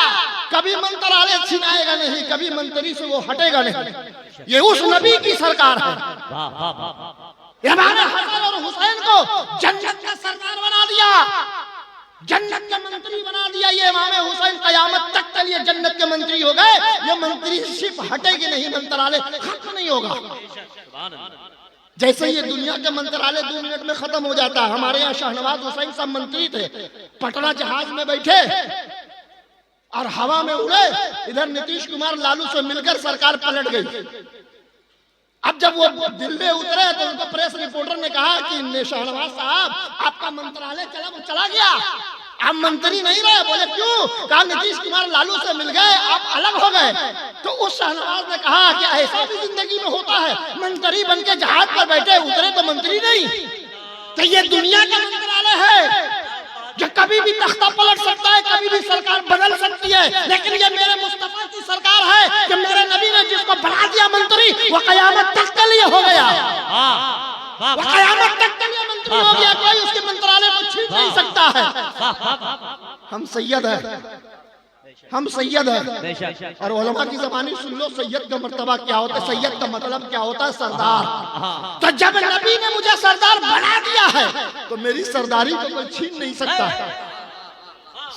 कभी मंत्रालय छिनाएगा नहीं, कभी मंत्री से वो हटेगा नहीं। ये उस नबी की सरकार है। हमारे हसन और हुसैन को जन्नत का सरदार बना दिया, जन्नत के मंत्री बना दिया। ये इमाम हुसैन कयामत तक के लिए जन्नत के मंत्री हो गए। ये मंत्रीशिप हटेगी नहीं, मंत्रालय खत्म नहीं होगा। जैसे ये दुनिया के मंत्रालय 2 मिनट में खत्म हो जाता है। हमारे यहाँ शाहनवाज हुसैन सब मंत्री थे, पटना जहाज में बैठे और हवा में उड़े, इधर नीतीश कुमार लालू से मिलकर सरकार पलट गई। अब जब वो दिल्ली उतरे तो उनको प्रेस रिपोर्टर ने कहा कि शाहनवाज साहब आपका मंत्रालय चला गया, आप मंत्री नहीं रहे। बोले क्यों? कहा नीतीश कुमार लालू से मिल गए, आप अलग हो गए। तो उस शाहनवाज ने कहा कि ऐसा भी जिंदगी में होता है, मंत्री बन के जहाज पर बैठे, उतरे तो मंत्री नहीं। तो ये दुनिया का मंत्रालय है जो कभी भी तख्ता पलट सकता है, कभी भी सरकार बदल सकती है, लेकिन ये मेरे मुस्तफा की सरकार है कि मेरे नबी ने जिसको बना दिया मंत्री, वो कयामत तक के लिए हो गया, वो कयामत तक के लिए मंत्री हो गया, कोई उसके मंत्रालय को छीन नहीं सकता है। हम सैयद हैं, हम सैयद हैं। और उलमा की ज़बानी सुन लो, सैयद का मर्तबा क्या होता है, सैयद का मतलब क्या होता है, सरदार। तो जब नबी ने मुझे सरदार बना दिया है तो मेरी सरदारी को कोई छीन नहीं सकता,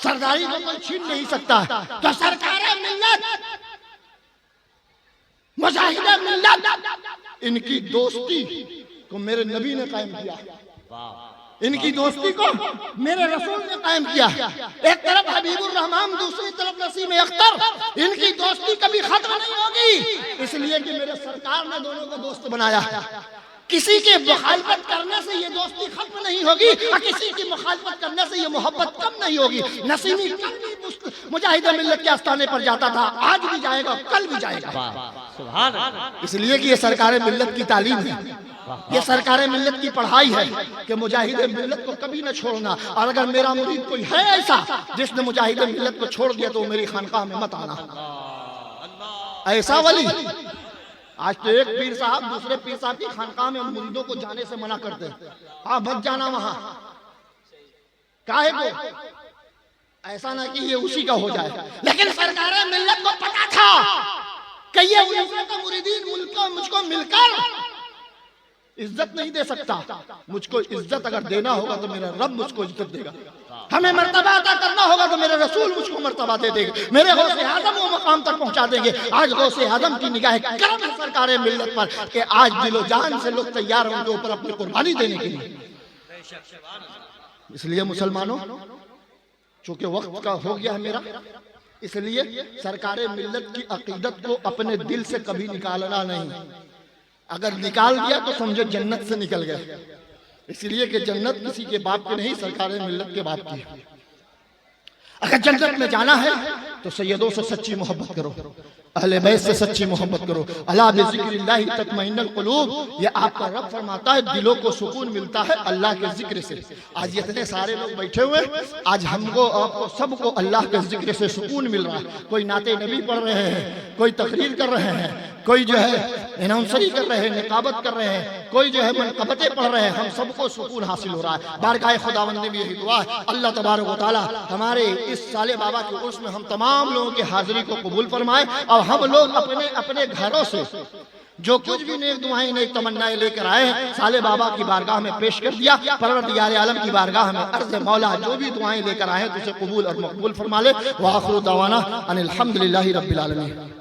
सरदारी को कोई छीन नहीं सकता। तो सरकार मिल्लत, मुजाहिद मिल्लत, इनकी दोस्ती को मेरे नबी ने कायम किया, इनकी दोस्ती को मेरे रसूल ने कायम किया। एक तरफ हबीबुर रहमान, दूसरी तरफ नसीम अख्तर, इनकी दोस्ती कभी खत्म नहीं होगी, इसलिए कि मेरे सरकार ने दोनों को दोस्त बनाया। किसी की मुखालफत करने से ये दोस्ती खत्म नहीं होगी और किसी की मुखालफत करने से ये मोहब्बत कम नहीं होगी। नसीमी कल भी मुजाहिद मिल्लत के आस्थाने पर जाता था, आज भी जाएगा, कल भी जाएगा, इसलिए कि ये सरकार मिल्लत की तालीम है, ये सरकार मिल्लत की पढ़ाई है कि मुजाहिद मिल्लत को कभी न छोड़ना। और अगर मेरा मुरीद कोई है ऐसा जिसने मुजाहिद मिल्लत को छोड़ दिया तो मेरी खानकाह में मत आना। ऐसा वली, आज तो एक पीर साहब दूसरे पीर साहब की खानकाह में मुरीदों को जाने से मना करते हैं, हाँ मत जाना वहां, काहे को? ऐसा ना कि ये उसी का हो जाए। लेकिन सरकार मिल्लत को पता था कि ये मुरीदीन मुझको मिलकर इज्जत नहीं दे सकता, मुझको इज्जत अगर देना होगा तो मेरा रब मुझको इज्जत देगा, हमें मर्तबा अता करना होगा तो मेरे रसूल मुझको मर्तबा दे देंगे, मेरे गौसे आजम वो मकाम तक पहुंचा देंगे। आज गौसे आजम की निगाह करम है सरकार मिल्लत पर कि आज दिलो जान से लोग तैयार हैं उनके ऊपर अपनी कुर्बानी देने के लिए। इसलिए मुसलमानों, चूंकि वक्त का हो गया है मेरा, इसलिए सरकार मिल्लत की अकीदत को अपने दिल से कभी निकालना नहीं। अगर निकाल दिया तो समझो जन्नत से निकल गए, इसलिए कि जन्नत किसी के बाप की नहीं, सरकार मिल्लत के बाप की है। अगर जन्नत में जाना है तो सैयदों से सच्ची मोहब्बत करो, अहले बैत से सच्ची मोहब्बत करो। अला बिज़िक्रिल्लाहि तत्मइन्नुल कुलूब, ये आपका रब फरमाता है दिलों को सुकून मिलता है अल्लाह के जिक्र से। आज इतने सारे लोग बैठे हुए, आज हमको आपको सबको अल्लाह के जिक्र से सुकून मिल रहा है। कोई नाते नबी पढ़ रहे हैं, कोई तकरीर कर रहे हैं, कोई जो है अनाउंसरी कर रहे हैं, निकाबत कर रहे हैं, कोई जो है मनकबतें पढ़ रहे हैं, हम सबको सुकून हासिल हो रहा है। बारगाह खुदावंद में भी यही दुआ है, अल्लाह तबारक व तआला हमारे इस साले बाबा के उर्स में हम तमाम लोगों की हाजिरी को कबूल फरमाए और हम लोग अपने अपने घरों से जो कुछ भी नेक दुआएं नेक तमन्नाएं लेकर आए हैं साले बाबा की बारगाह में पेश कर दिया। परवरदिगार आलम की बारगाह में अर्ज़ मौला जो भी दुआएं लेकर आए हैं तुझे कबूल और मकबूल फरमा ले। व आखिरु दवाना अनिल हम्दुलिल्लाहि रब्बिल आलमीन।